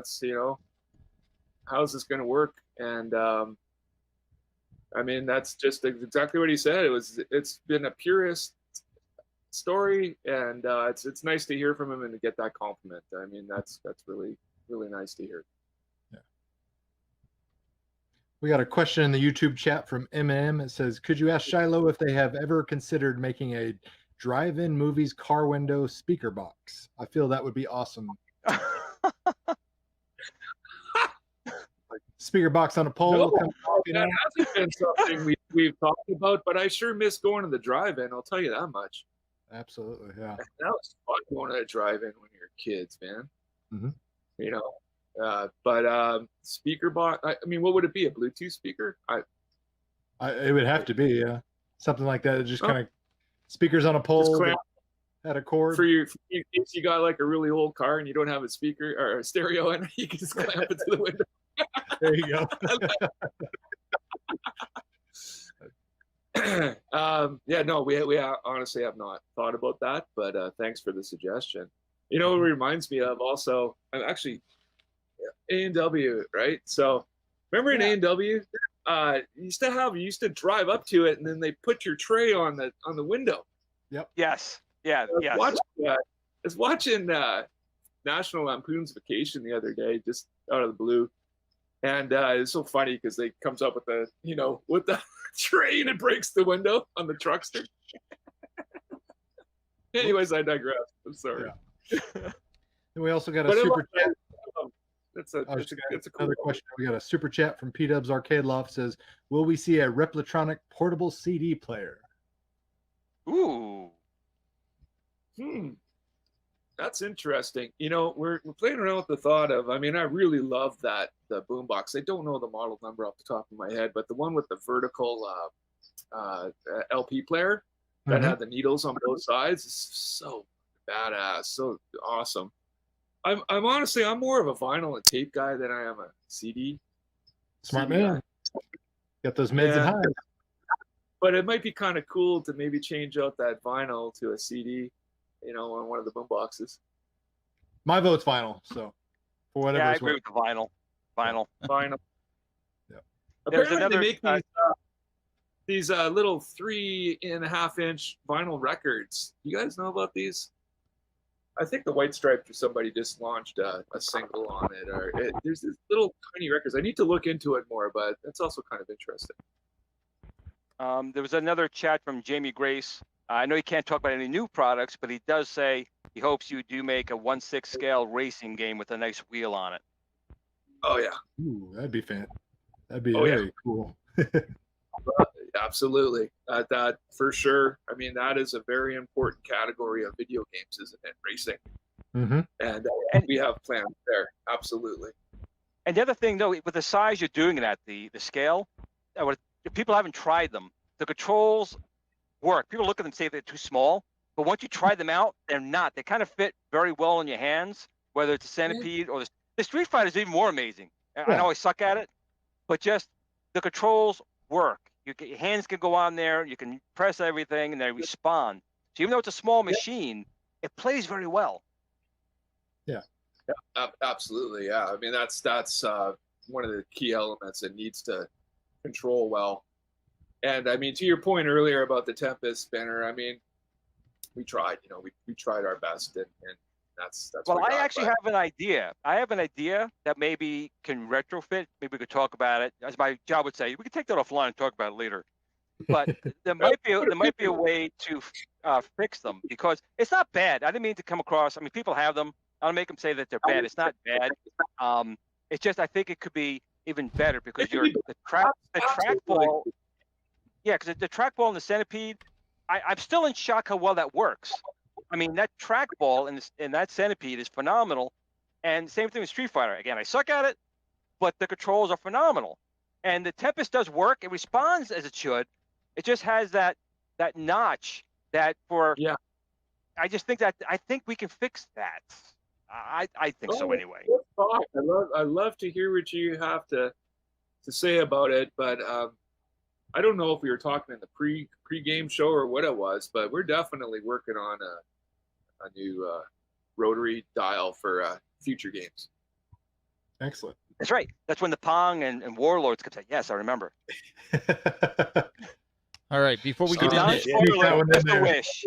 how's this going to work? And I mean, that's just exactly what he said. It's been a purist story, and it's nice to hear from him and to get that compliment. I mean, that's really, really nice to hear. Yeah. We got a question in the YouTube chat from MM. It says, could you ask Shilo if they have ever considered making a drive-in movies car window speaker box? I feel that would be awesome. Speaker box on a pole. No, that hasn't been something we've talked about, but I sure miss going to the drive-in. I'll tell you that much. Absolutely, yeah. That was fun going to a drive-in when you're kids, man. Mm-hmm. But speaker box. I mean, what would it be? A Bluetooth speaker? It would have to be, yeah, something like that. Just kind of speakers on a pole that had a cord. For you, in case you got like a really old car and you don't have a speaker or a stereo, and you can just clamp it to the window. There you go. Yeah, no, we honestly have not thought about that, but thanks for the suggestion. You know, it reminds me of also, I'm actually A&W, right? So remember in A&W, you used to drive up to it and then they put your tray on the window. Yep. Yes. Yeah. Yes. I was watching National Lampoon's Vacation the other day, just out of the blue. And it's so funny because they comes up with the tray and it breaks the window on the truckster. Anyways, I digress. I'm sorry. Yeah. And we also got a super chat. It's a cool another question. We got a super chat from P-Dubs Arcade Loft says, will we see a Replitronic portable CD player? Ooh. That's interesting. We're playing around with the thought of, I mean, I really love the boombox. I don't know the model number off the top of my head, but the one with the vertical LP player that had the needles on both sides is so badass, so awesome. I'm honestly, I'm more of a vinyl and tape guy than I am a CD. Smart man. Got those mids and highs. But it might be kind of cool to maybe change out that vinyl to a CD. On one of the boom boxes. My vote's vinyl, so for whatever. Yeah, I it's agree worth. with the vinyl. Yeah. Apparently they make these little 3.5-inch vinyl records. You guys know about these? I think the White Stripes or somebody just launched a single on it. There's these little tiny records. I need to look into it more, but that's also kind of interesting. There was another chat from Jamie Grace. I know he can't talk about any new products, but he does say he hopes you do make a 1/6 scale racing game with a nice wheel on it. Oh yeah. Ooh, that'd be very cool. Absolutely. That for sure. I mean, that is a very important category of video games, isn't it? Racing. Mm-hmm. And we have plans there. Absolutely. And the other thing, though, with the size you're doing it at, the scale, if people haven't tried them, the controls work. People look at them and say they're too small, but once you try them out, they're not. They kind of fit very well in your hands, whether it's a Centipede or the Street Fighter is even more amazing. I know I suck at it, but just the controls work. Your hands can go on there, you can press everything, and they respond. So even though it's a small machine, it plays very well. Yeah. Absolutely. Yeah. I mean, that's one of the key elements. It needs to control well. And I mean, to your point earlier about the Tempest spinner, I mean, we tried. We tried our best, and that's. Well, I actually have an idea. I have an idea that maybe can retrofit. Maybe we could talk about it. As my job would say, we could take that offline and talk about it later. But there might be a way to fix them, because it's not bad. I didn't mean to come across. I mean, people have them. I don't make them say that they're bad. It's not bad. It's just I think it could be even better, because the trackball. Yeah, because the trackball and the Centipede, I'm still in shock how well that works. I mean, that trackball and that Centipede is phenomenal. And same thing with Street Fighter. Again, I suck at it, but the controls are phenomenal. And the Tempest does work. It responds as it should. It just has that notch that for. Yeah. I think we can fix that. I think so anyway. Let's talk. I love to hear what you have to say about it, but I don't know if we were talking in the pre-game show or what it was, but we're definitely working on a new rotary dial for future games. Excellent. That's right. That's when the Pong and Warlords could say, yes, I remember. All right, before we get into just a wish.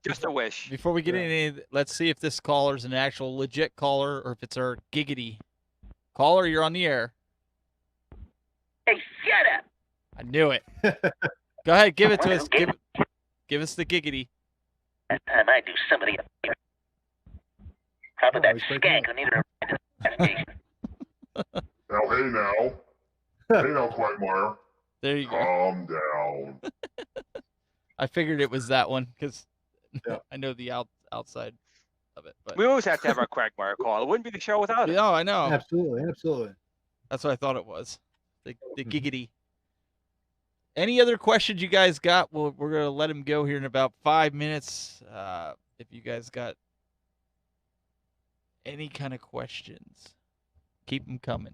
Just a wish. Before we get into, let's see if this caller is an actual legit caller or if it's our giggity. Caller, you're on the air. Hey, shut up! I knew it. Go ahead, give it to us. Give us the giggity. That time I do somebody up here. How about that skank who needed a investigation? Hey now, Quagmire. There you go. Calm down. I figured it was that one because I know the outside of it. But we always have to have our Quagmire call. It wouldn't be the show without it. No, I know. Absolutely. That's what I thought it was. The giggity. Any other questions you guys got? We're going to let him go here in about 5 minutes. If you guys got any kind of questions, keep them coming.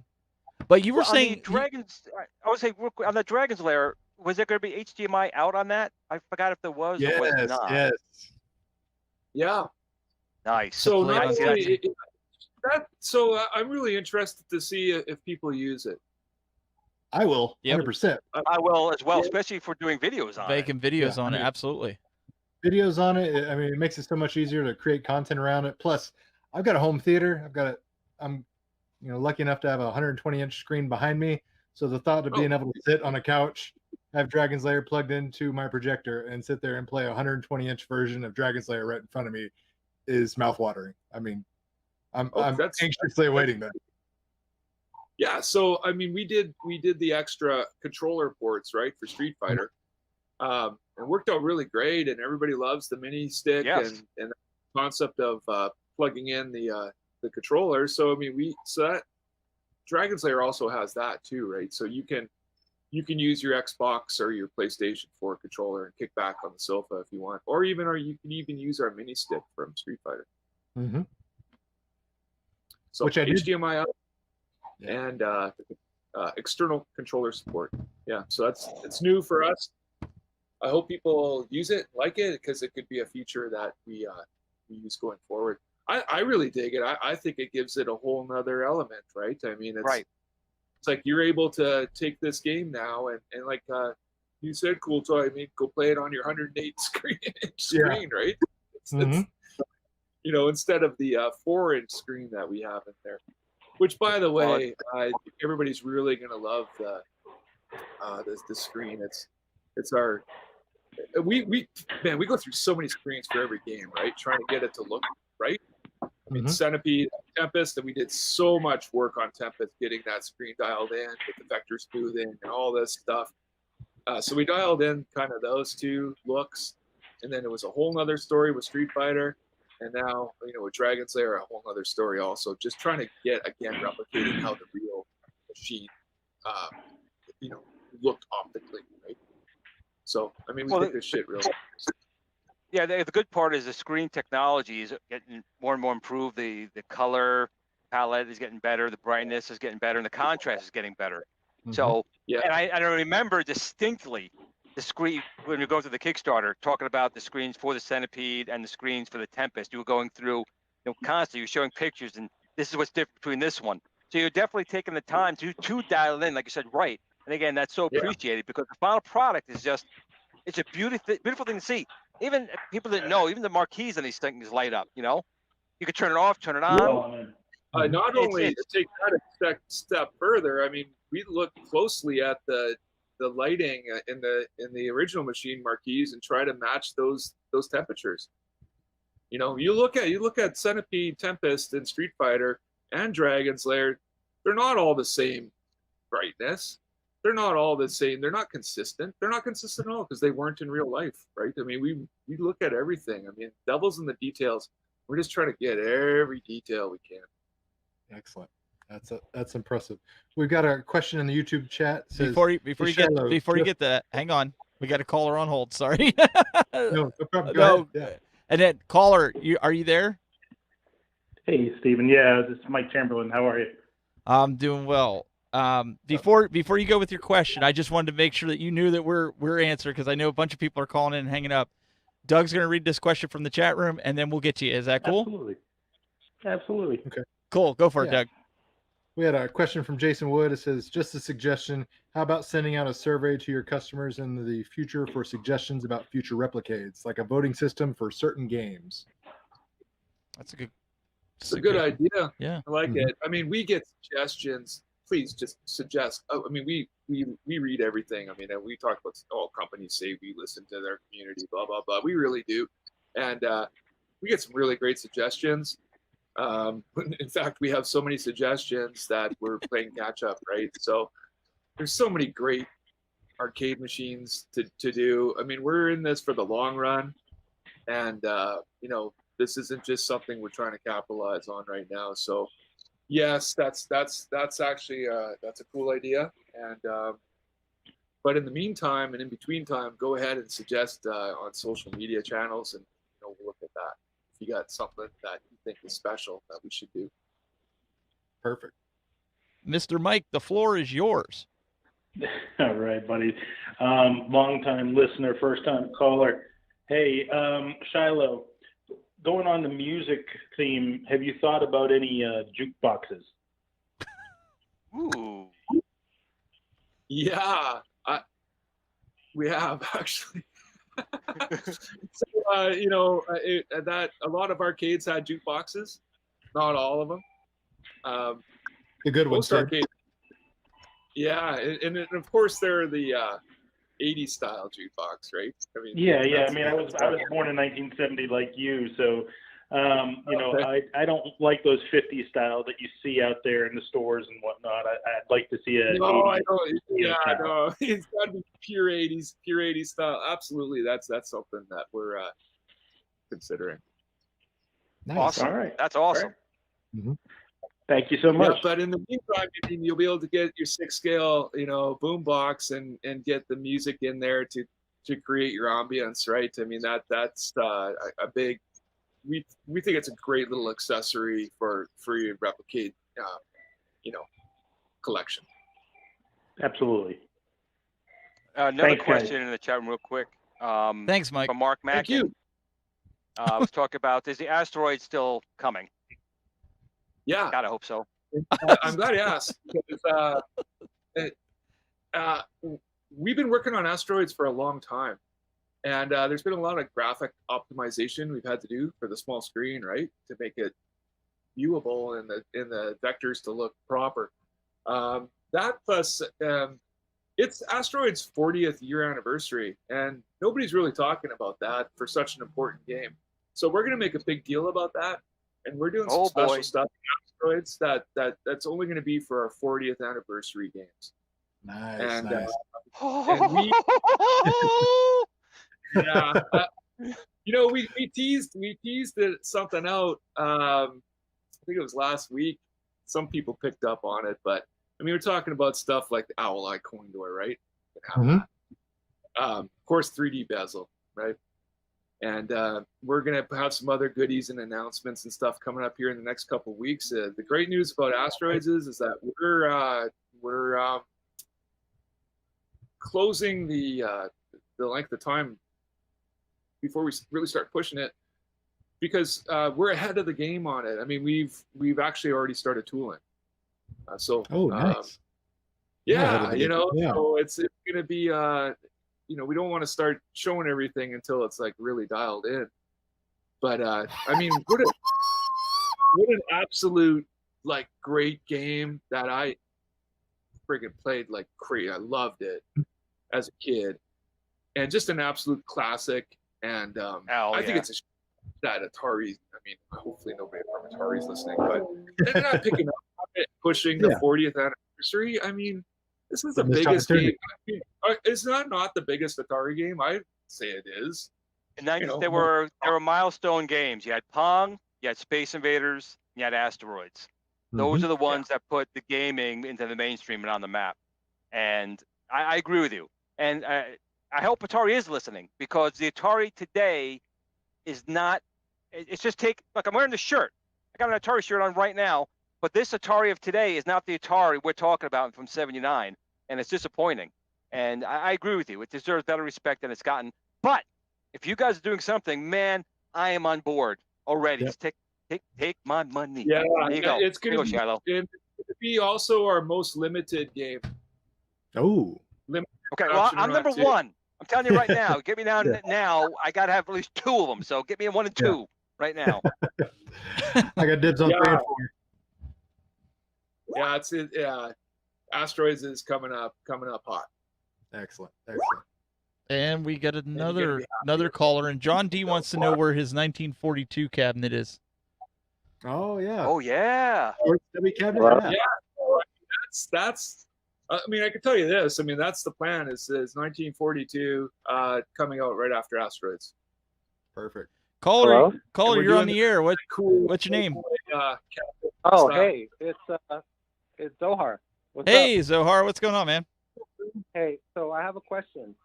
But you were saying Dragons. I would say on the Dragon's Lair, was there going to be HDMI out on that? I forgot if there was or was not. Yes. Yeah. Nice. So not only so I'm really interested to see if people use it. I will. 100%. I will as well, especially if we're doing videos on making videos on it. Absolutely. Videos on it. I mean, it makes it so much easier to create content around it. Plus, I've got a home theater. I'm lucky enough to have a 120-inch screen behind me. So the thought of being able to sit on a couch, have Dragon's Lair plugged into my projector, and sit there and play a 120-inch version of Dragon's Lair right in front of me is mouthwatering. I mean, I'm anxiously awaiting that. Yeah, so I mean, we did the extra controller ports, right, for Street Fighter, and worked out really great, and everybody loves the mini stick and the concept of plugging in the controller. So I mean, that Dragon's Lair also has that too, right? So you can use your Xbox or your PlayStation 4 controller and kick back on the sofa if you want, or you can even use our mini stick from Street Fighter. Mm-hmm. So which I did. HDMI out and external controller support. Yeah, so it's new for us. I hope people use it, like it, because it could be a feature that we use going forward. I really dig it. I think it gives it a whole nother element, right? I mean, it's like you're able to take this game now and like you said, Cool Toy, I mean, go play it on your 108 screen, right? It's, instead of the 4-inch screen that we have in there. Which, by the way, everybody's really gonna love the screen. It's our we go through so many screens for every game, right? Trying to get it to look right. I mean, Centipede, Tempest, and we did so much work on Tempest, getting that screen dialed in with the vector smoothing and all this stuff. So we dialed in kind of those two looks, and then it was a whole nother story with Street Fighter. And now, with Dragon's Lair, a whole other story also. Just trying to replicating how the real machine, looked optically, right? So, I mean, we take this shit real. Yeah, the good part is the screen technology is getting more and more improved. The color palette is getting better. The brightness is getting better, and the contrast is getting better. So, and I remember distinctly the screen when you're going through the Kickstarter, talking about the screens for the Centipede and the screens for the Tempest. You were going through, constantly. You're showing pictures, and this is what's different between this one. So you're definitely taking the time to dial it in, like you said, right. And again, that's so appreciated because the final product is it's a beautiful thing to see. Even people didn't know, even the marquees on these things light up. You could turn it off, turn it on. Not only to take that a step further, I mean, we look closely at the lighting in the original machine marquees and try to match those temperatures. You look at Centipede, Tempest, and Street Fighter and Dragon's Lair, they're not all the same brightness. they're not all the same. They're not consistent. They're not consistent at all because they weren't in real life, right? I mean, we look at everything. I mean, devil's in the details. We're just trying to get every detail we can. Excellent. That's impressive. We've got a question in the YouTube chat. It says, Before you get that, hang on. We got a caller on hold. Sorry. No problem. Go ahead. Yeah. And then caller, are you there? Hey, Stephen. Yeah, this is Mike Chamberlain. How are you? I'm doing well. Before you go with your question, I just wanted to make sure that you knew that we're answering, because I know a bunch of people are calling in and hanging up. Doug's going to read this question from the chat room, and then we'll get to you. Is that cool? Absolutely. Okay. Cool. Go for it, Doug. We had a question from Jason Wood. It says, just a suggestion. How about sending out a survey to your customers in the future for suggestions about future Replicades, like a voting system for certain games? That's a good. It's a good idea. Yeah, I like it. I mean, we get suggestions. Please just suggest. I mean, we read everything. I mean, and we talk about all companies say we listen to their community, blah blah blah. We really do, and we get some really great suggestions. In fact, we have so many suggestions that we're playing catch up, right? So there's so many great arcade machines to do. I mean, we're in this for the long run, and you know, this isn't just something we're trying to capitalize on right now. So yes, that's actually that's a cool idea. And but in the meantime and in between time, go ahead and suggest on social media channels, and we'll look at that. If you got something that you think is special that we should do. Perfect. Mr. Mike, the floor is yours. All right, buddy. Long-time listener, first-time caller. Hey, Shilo, going on the music theme, have you thought about any jukeboxes? Ooh. Yeah, we have actually. So, that a lot of arcades had jukeboxes, not all of them. The good ones. Arcades. Yeah, and of course they're the 80s style jukebox, right? I mean, yeah. I mean, I was born in 1970, like you, so I don't like those 50s style that you see out there in the stores and whatnot. I'd like to see a. No, I don't. Yeah, no, it's got to be pure 80s style. Absolutely, that's something that we're considering. Nice. Awesome. All right. That's awesome. Right. Mm-hmm. Thank you so much. Yeah, but in the meantime, I mean, you'll be able to get your 6-scale, boom box and get the music in there to create your ambience, right? I mean, that's a big. We think it's a great little accessory for your Replicade, collection. Absolutely. Another Thanks, question guys. in the chat room, real quick. Thanks, Mike. From Mark Mackin. Thank you. Was talking about, is the asteroid still coming? Yeah. Gotta hope so. I'm glad you asked. Because, we've been working on asteroids for a long time. And there's been a lot of graphic optimization we've had to do for the small screen, right, to make it viewable and the vectors to look proper. That plus, it's Asteroid's 40th year anniversary, and nobody's really talking about that for such an important game. So we're going to make a big deal about that, and we're doing some special stuff in Asteroids that's only going to be for our 40th anniversary games. Nice. And, nice. And we. Yeah, we teased something out. I think it was last week. Some people picked up on it, but I mean, we're talking about stuff like the Owl Eye coin door, right? Mm-hmm. Of course, 3D bezel, right? And we're gonna have some other goodies and announcements and stuff coming up here in the next couple of weeks. The great news about Asteroids is that we're closing the length of time before we really start pushing it, because we're ahead of the game on it. I mean, we've actually already started tooling. Nice. Yeah, Yeah. so it's going to be, we don't want to start showing everything until it's like really dialed in. But I mean, what an absolute like great game that I friggin' played like crazy. I loved it as a kid, and just an absolute classic. And I think it's that Atari. I mean, hopefully nobody from Atari's listening, but they're not picking up on it, pushing the 40th anniversary. I mean, This is the Missed biggest game. opportunity. I mean, it's not the biggest Atari game. I'd say it is. And then You know, there were milestone games. You had Pong, you had Space Invaders, you had Asteroids. Those are the ones that put the gaming into the mainstream and on the map. And I agree with you. And I hope Atari is listening, because the Atari today is not. It's just look, I'm wearing the shirt. I got an Atari shirt on right now, but this Atari of today is not the Atari we're talking about from '79, and it's disappointing. And I agree with you. It deserves better respect than it's gotten. But if you guys are doing something, man, I am on board already. Yep. Just take my money. Yeah, There you go. it's going There to you go, Shilo. be also our most limited game. Oh. Okay, well, I'm number too. one. I'm telling you right now. Get me down now. I got to have at least 2 of them. So get me a 1 and 2 right now. I got dibs on 3 and 4. Yeah, Asteroids is coming up hot. Excellent. And we got another caller, and John D wants to know where his 1942 cabinet is. Oh yeah. Oh yeah. Yeah. That's. I mean, I can tell you this. I mean, that's the plan. Is 1942 coming out right after Asteroids. Perfect. Caller, We're you're on doing the air. What's your name? Oh, hey, it's Zohar. What's Hey, up? Zohar, what's going on, man? Hey, so I have a question.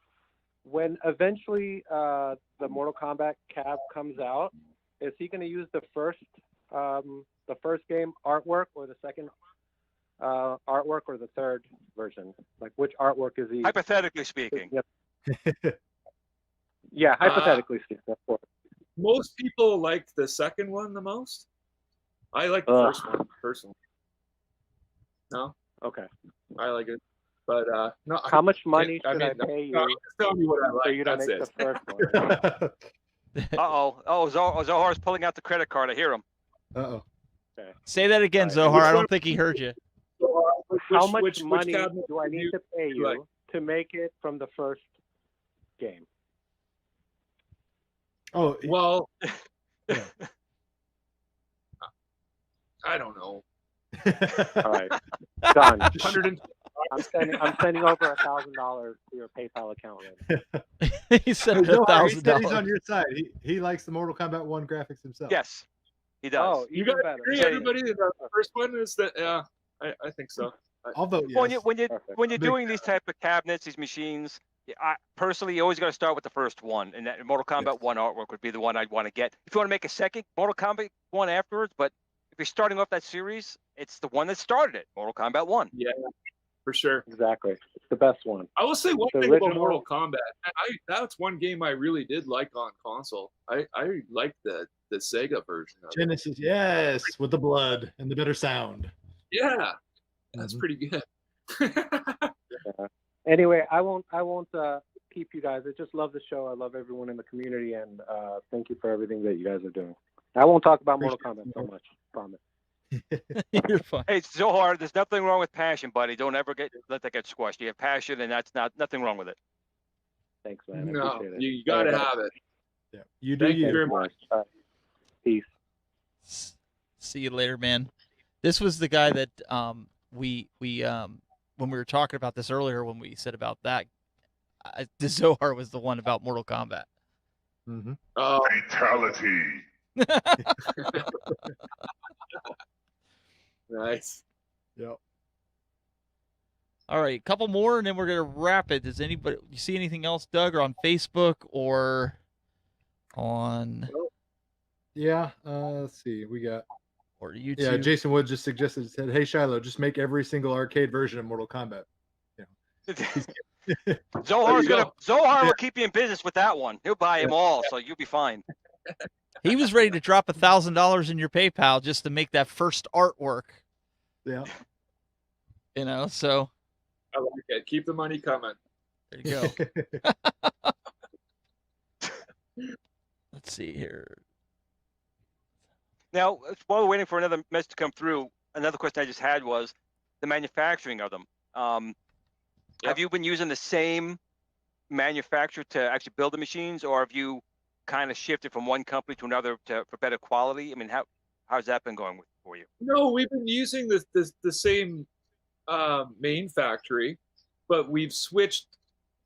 When eventually the Mortal Kombat cab comes out, is he going to use the first game artwork, or the second artwork, or the third version? Like, which artwork is he? Hypothetically speaking. Yeah, hypothetically speaking, of course. Most people like the second one the most. I like the first one personally. No. Okay. I like it, but no. How much money should I pay you? No, just tell me what I like. For you to That's make it. the first one? Oh, Zohar's pulling out the credit card. I hear him. Uh-oh. Okay. Say that again, Zohar. I don't think he heard you. How much which money cabinet do I do need you to pay you like? to make it from the first game? Oh, well, I don't know. All right, done. 100. I'm sending over $1,000 to your PayPal account. He said Zohar, he said $1,000. he's on your side. He likes the Mortal Kombat 1 graphics himself. Yes, he does. Oh, You even got to better. agree, everybody. The first one is that. Yeah, I think so. I'll vote yes. When you're Big doing these type of cabinets, these machines, personally, you always got to start with the first one, and that Mortal Kombat 1 artwork would be the one I'd want to get. If you want to make a second Mortal Kombat 1 afterwards, but if you're starting off that series, it's the one that started it, Mortal Kombat 1. Yeah, for sure. Exactly. It's the best one. I will say one The thing about original- Mortal Kombat. That's one game I really did like on console. I liked the Sega version of it. Genesis, yes, with the blood and the better sound. Yeah, that's pretty good. Yeah. Anyway, I won't keep you guys. I just love the show. I love everyone in the community, and thank you for everything that you guys are doing. I won't talk about Mortal Kombat so much. Promise. You're fine. Hey, Zohar, there's nothing wrong with passion, buddy. Don't ever let that get squashed. You have passion, and that's nothing wrong with it. Thanks, man. I No, appreciate it. you got to have it. Yeah, you do. Thank you very much. Peace. See you later, man. This was the guy that we when we were talking about this earlier, when we said about that, the Zohar was the one about Mortal Kombat. Mm-hmm. Oh, Fatality. nice. Yep. All right, a couple more, and then we're gonna wrap it. Does anybody you see anything else, Doug, or on Facebook or on Yeah. Let's see. We got. or YouTube? Yeah, Jason Wood just said, "Hey Shilo, just make every single arcade version of Mortal Kombat." Zohar will keep you in business with that one. He'll buy them all, so you'll be fine. He was ready to drop $1,000 in your PayPal just to make that first artwork. Yeah. You know, so I like it. Keep the money coming. there you go. Let's see here. Now, while we're waiting for another message to come through, another question I just had was the manufacturing of them. Have you been using the same manufacturer to actually build the machines, or have you kind of shifted from one company to another for better quality? I mean, how's that been going for you? No, we've been using the same main factory. but we've switched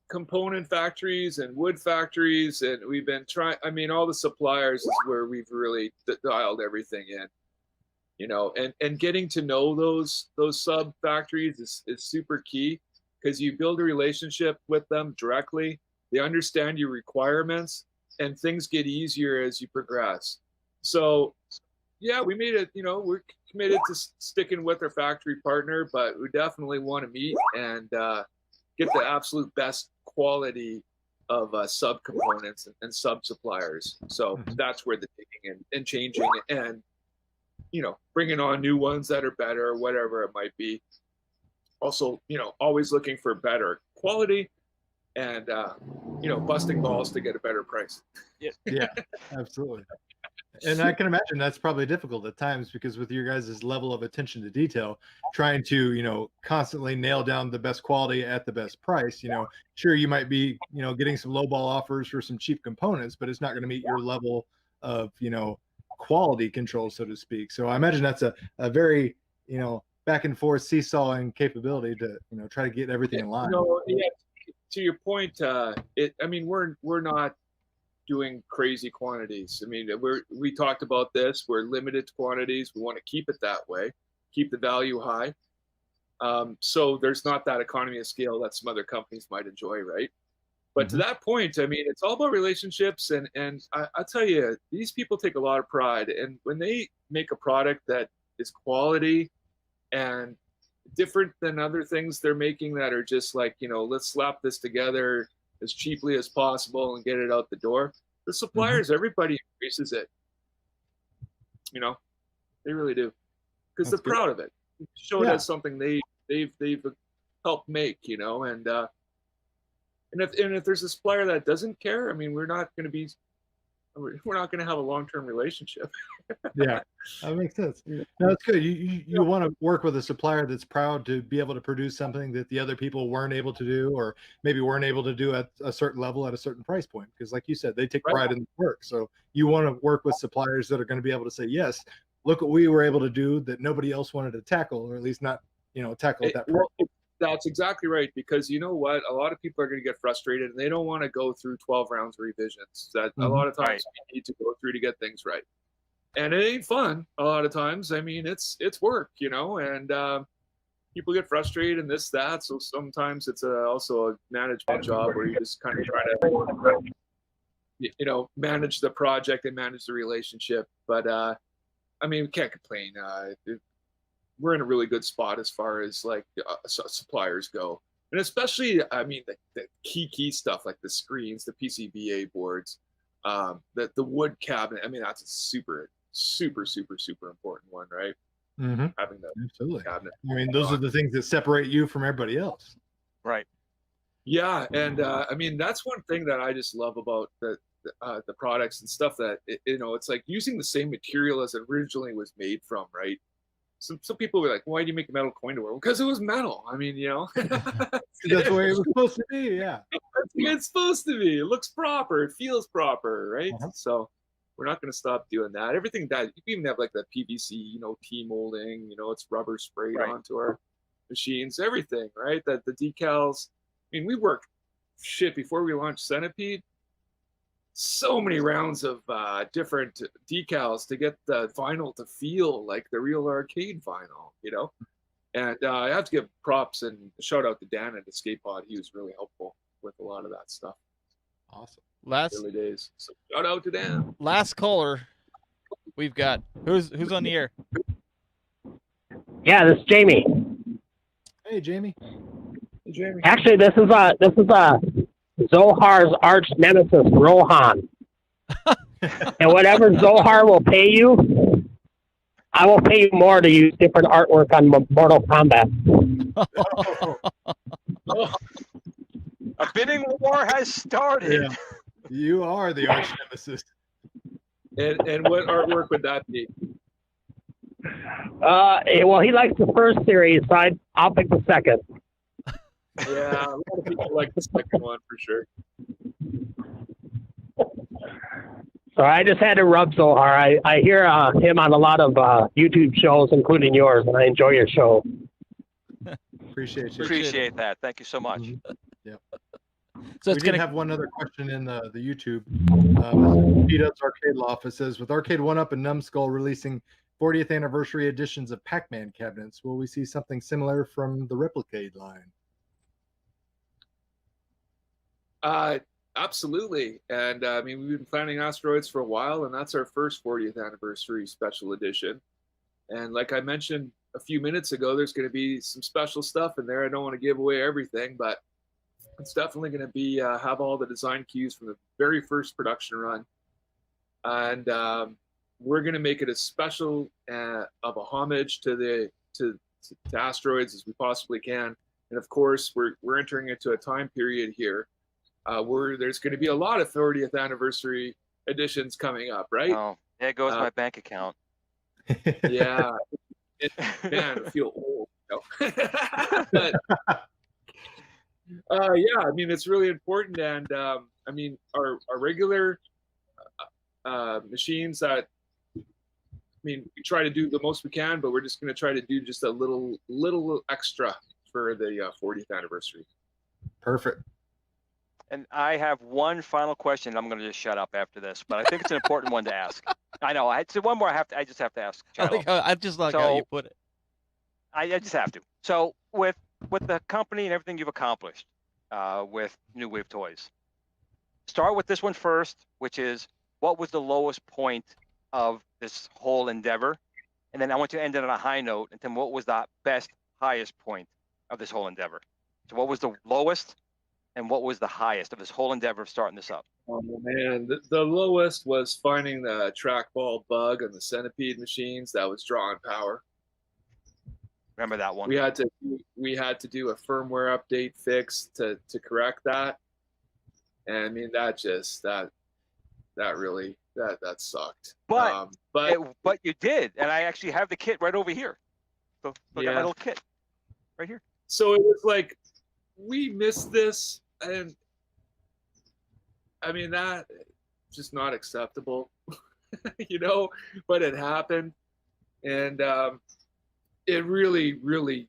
component factories and wood factories, and we've been trying. I mean, all the suppliers is where we've really dialed everything in, you know, and getting to know those sub factories is super key, because you build a relationship with them directly. They understand your requirements, and things get easier as you progress. So yeah, we made it, you know, we're committed to sticking with our factory partner, but we definitely want to meet and get the absolute best quality of sub components and sub suppliers. So that's where the digging and changing and, you know, bringing on new ones that are better, or whatever it might be. Also, you know, always looking for better quality and, you know, busting balls to get a better price. Yeah, absolutely. And I can imagine that's probably difficult at times, because with your guys' level of attention to detail, trying to, you know, constantly nail down the best quality at the best price, you know, sure, you might be, you know, getting some lowball offers for some cheap components, but it's not going to meet your level of, you know, quality control, so to speak. So I imagine that's a very, you know, back and forth seesawing capability to, you know, try to get everything in line. No, yeah, to your point, I mean, we're not doing crazy quantities. I mean, we talked about this. We're limited quantities. We want to keep it that way, keep the value high. So there's not that economy of scale that some other companies might enjoy, right? But to that point, I mean, it's all about relationships, and I'll tell you, these people take a lot of pride, and when they make a product that is quality and different than other things they're making that are just like, you know, let's slap this together as cheaply as possible and get it out the door. The suppliers, everybody embraces it. You know, they really do, because they're proud of it. Show it as something they've helped make. You know, and if there's a supplier that doesn't care, I mean, we're not going to have a long-term relationship. Yeah, that makes sense. No, it's good. You want to work with a supplier that's proud to be able to produce something that the other people weren't able to do, or maybe weren't able to do at a certain level at a certain price point. Because like you said, they take pride in the work. So you want to work with suppliers that are going to be able to say, yes, look what we were able to do that nobody else wanted to tackle, or at least not, you know, tackle at that price. Well, that's exactly right, because you know what? A lot of people are going to get frustrated, and they don't want to go through 12 rounds of revisions that a lot of times we need to go through to get things right. And it ain't fun a lot of times. I mean, it's work, you know, and people get frustrated and this, that. So sometimes it's also a management job where you just kind of try to, you know, manage the project and manage the relationship. But I mean, we can't complain. We're in a really good spot as far as like suppliers go. And especially, I mean, the key stuff like the screens, the PCBA boards, the wood cabinet. I mean, that's a super important one, right? Having the cabinet. I mean, those are the things that separate you from everybody else. Right. Yeah, and I mean, that's one thing that I just love about the products and stuff, that you know, it's like using the same material as it originally was made from, right? Some people were like, why do you make a metal coin door? Because it was metal. I mean, you know. That's the way it was supposed to be, yeah. That's the way it's supposed to be. It looks proper. It feels proper, right? So we're not going to stop doing that. Everything that, you can even have like the PVC, you know, T-molding, you know, it's rubber sprayed onto our machines, everything, right? The decals. I mean, we worked, before we launched Centipede, so many rounds of different decals to get the vinyl to feel like the real arcade vinyl, you know. And I have to give props and shout out to Dan at Escape Pod. He was really helpful with a lot of that stuff. Awesome. Early days. So shout out to Dan. Last caller we've got. Who's on the air? Yeah, this is Jamie. Hey, Jamie. Hey, Jamie. Actually, this is Zohar's arch nemesis, Rohan. And whatever Zohar will pay you, I will pay you more to use different artwork on Mortal Kombat. A bidding war has started. Yeah. You are the arch nemesis. And what artwork would that be? Well, he likes the first series, so I'll pick the second. Yeah, a lot of people like the second one for sure. So I just had to rub Zohar. I hear him on a lot of YouTube shows, including yours, and I enjoy your show. Appreciate you. Appreciate that. Thank you so much. Yep. So we it's did gonna have one other question in the YouTube. Peanut's Arcade Loft. It says, with Arcade 1-Up and Numbskull releasing 40th anniversary editions of Pac-Man cabinets, will we see something similar from the Replicade line? Absolutely. And I mean, we've been planning Asteroids for a while, and that's our first 40th anniversary special edition. And like I mentioned a few minutes ago, there's going to be some special stuff in there. I don't want to give away everything, but it's definitely going to be have all the design cues from the very first production run. And we're going to make it as special of a homage to Asteroids as we possibly can. And of course, we're entering into a time period here where there's going to be a lot of 30th anniversary editions coming up, right? Oh, there goes my bank account. Yeah, man, I feel old. You know? But yeah, I mean, it's really important, and I mean, our regular machines that, I mean, we try to do the most we can, but we're just going to try to do just a little extra for the 40th anniversary. Perfect. And I have one final question. I'm going to just shut up after this, but I think it's an important one to ask. I know. I one more. I just have to ask. I just like how you put it. I just have to. So with the company and everything you've accomplished with New Wave Toys, start with this one first, which is, what was the lowest point of this whole endeavor? And then I want you to end it on a high note, and then what was the best, highest point of this whole endeavor? So what was the lowest, and what was the highest of this whole endeavor of starting this up? Oh man, the lowest was finding the trackball bug on the centipede machines that was drawing power. Remember that one? We had to do a firmware update fix to correct that. And I mean, that really sucked. But you did, and I actually have the kit right over here. So look at my little kit right here. So it was like, we missed this, and I mean, that just not acceptable, you know, but it happened. And it really, really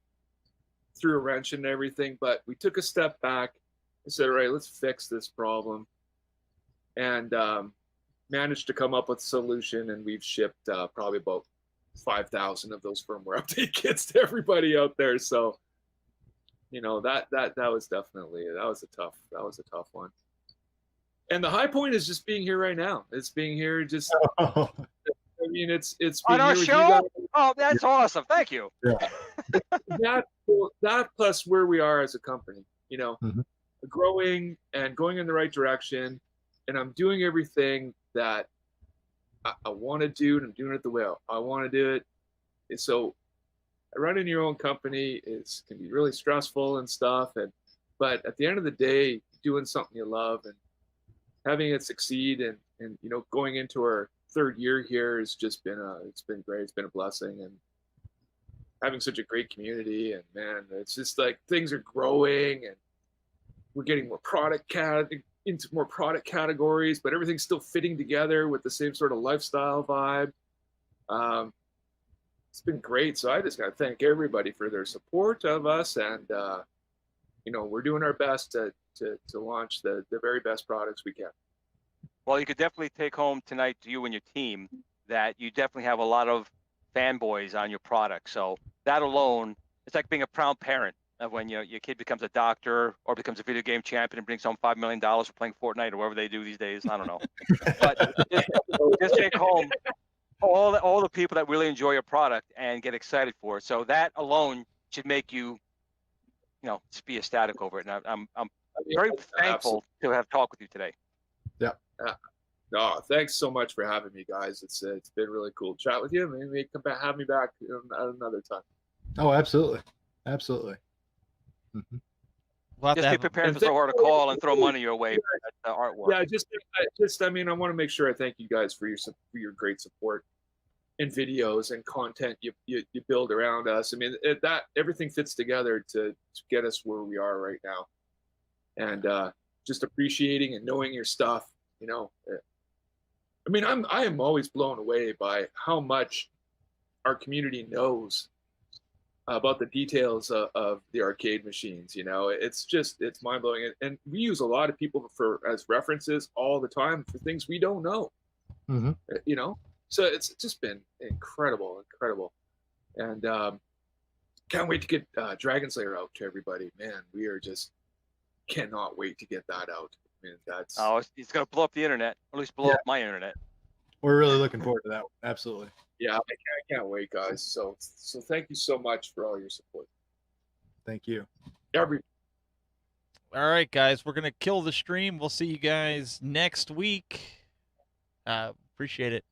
threw a wrench in everything, but we took a step back and said, all right, let's fix this problem. And managed to come up with a solution, and we've shipped probably about 5,000 of those firmware update kits to everybody out there. So, you know, that was definitely, that was a tough one. And the high point is just being here right now. It's being here just, I mean, it's on our show. Oh, that's awesome! Thank you. Yeah. that plus where we are as a company, you know, growing and going in the right direction, and I'm doing everything that I want to do, and I'm doing it the way I want to do it. And so, running your own company can be really stressful and stuff, but at the end of the day, doing something you love and having it succeed, and you know, going into our third year here has just been it's been great. It's been a blessing, and having such a great community, and man, it's just like things are growing, and we're getting more into more product categories, but everything's still fitting together with the same sort of lifestyle vibe. It's been great. So I just got to thank everybody for their support of us, and you know, we're doing our best to launch the very best products we can. Well, you could definitely take home tonight, to you and your team, that you definitely have a lot of fanboys on your product. So that alone, it's like being a proud parent of when your kid becomes a doctor or becomes a video game champion and brings home $5 million for playing Fortnite or whatever they do these days. I don't know. But just take home all the people that really enjoy your product and get excited for it. So that alone should make you, you know, just be ecstatic over it. And I'm very thankful to have talked with you today. Yeah. No, thanks so much for having me, guys. It's been really cool to chat with you. Maybe come back, have me back at another time. Oh, absolutely, absolutely. We'll just be prepared to throw her a call and throw money your way for that artwork. Yeah, I mean, I want to make sure I thank you guys for your great support in videos and content you build around us. I mean, that everything fits together to get us where we are right now, and just appreciating and knowing your stuff. You know, I mean, I am always blown away by how much our community knows about the details of the arcade machines. It's mind blowing, and we use a lot of people as references all the time for things we don't know. Mm-hmm. So it's just been incredible, and can't wait to get Dragon Slayer out to everybody. Man, we are just cannot wait to get that out. I mean, that's it's gonna blow up the internet, or at least blow up my internet. We're really looking forward to that one. Absolutely. Yeah, I can't wait, guys. So thank you so much for all your support. Thank you. All right, guys, we're gonna kill the stream. We'll see you guys next week. Appreciate it.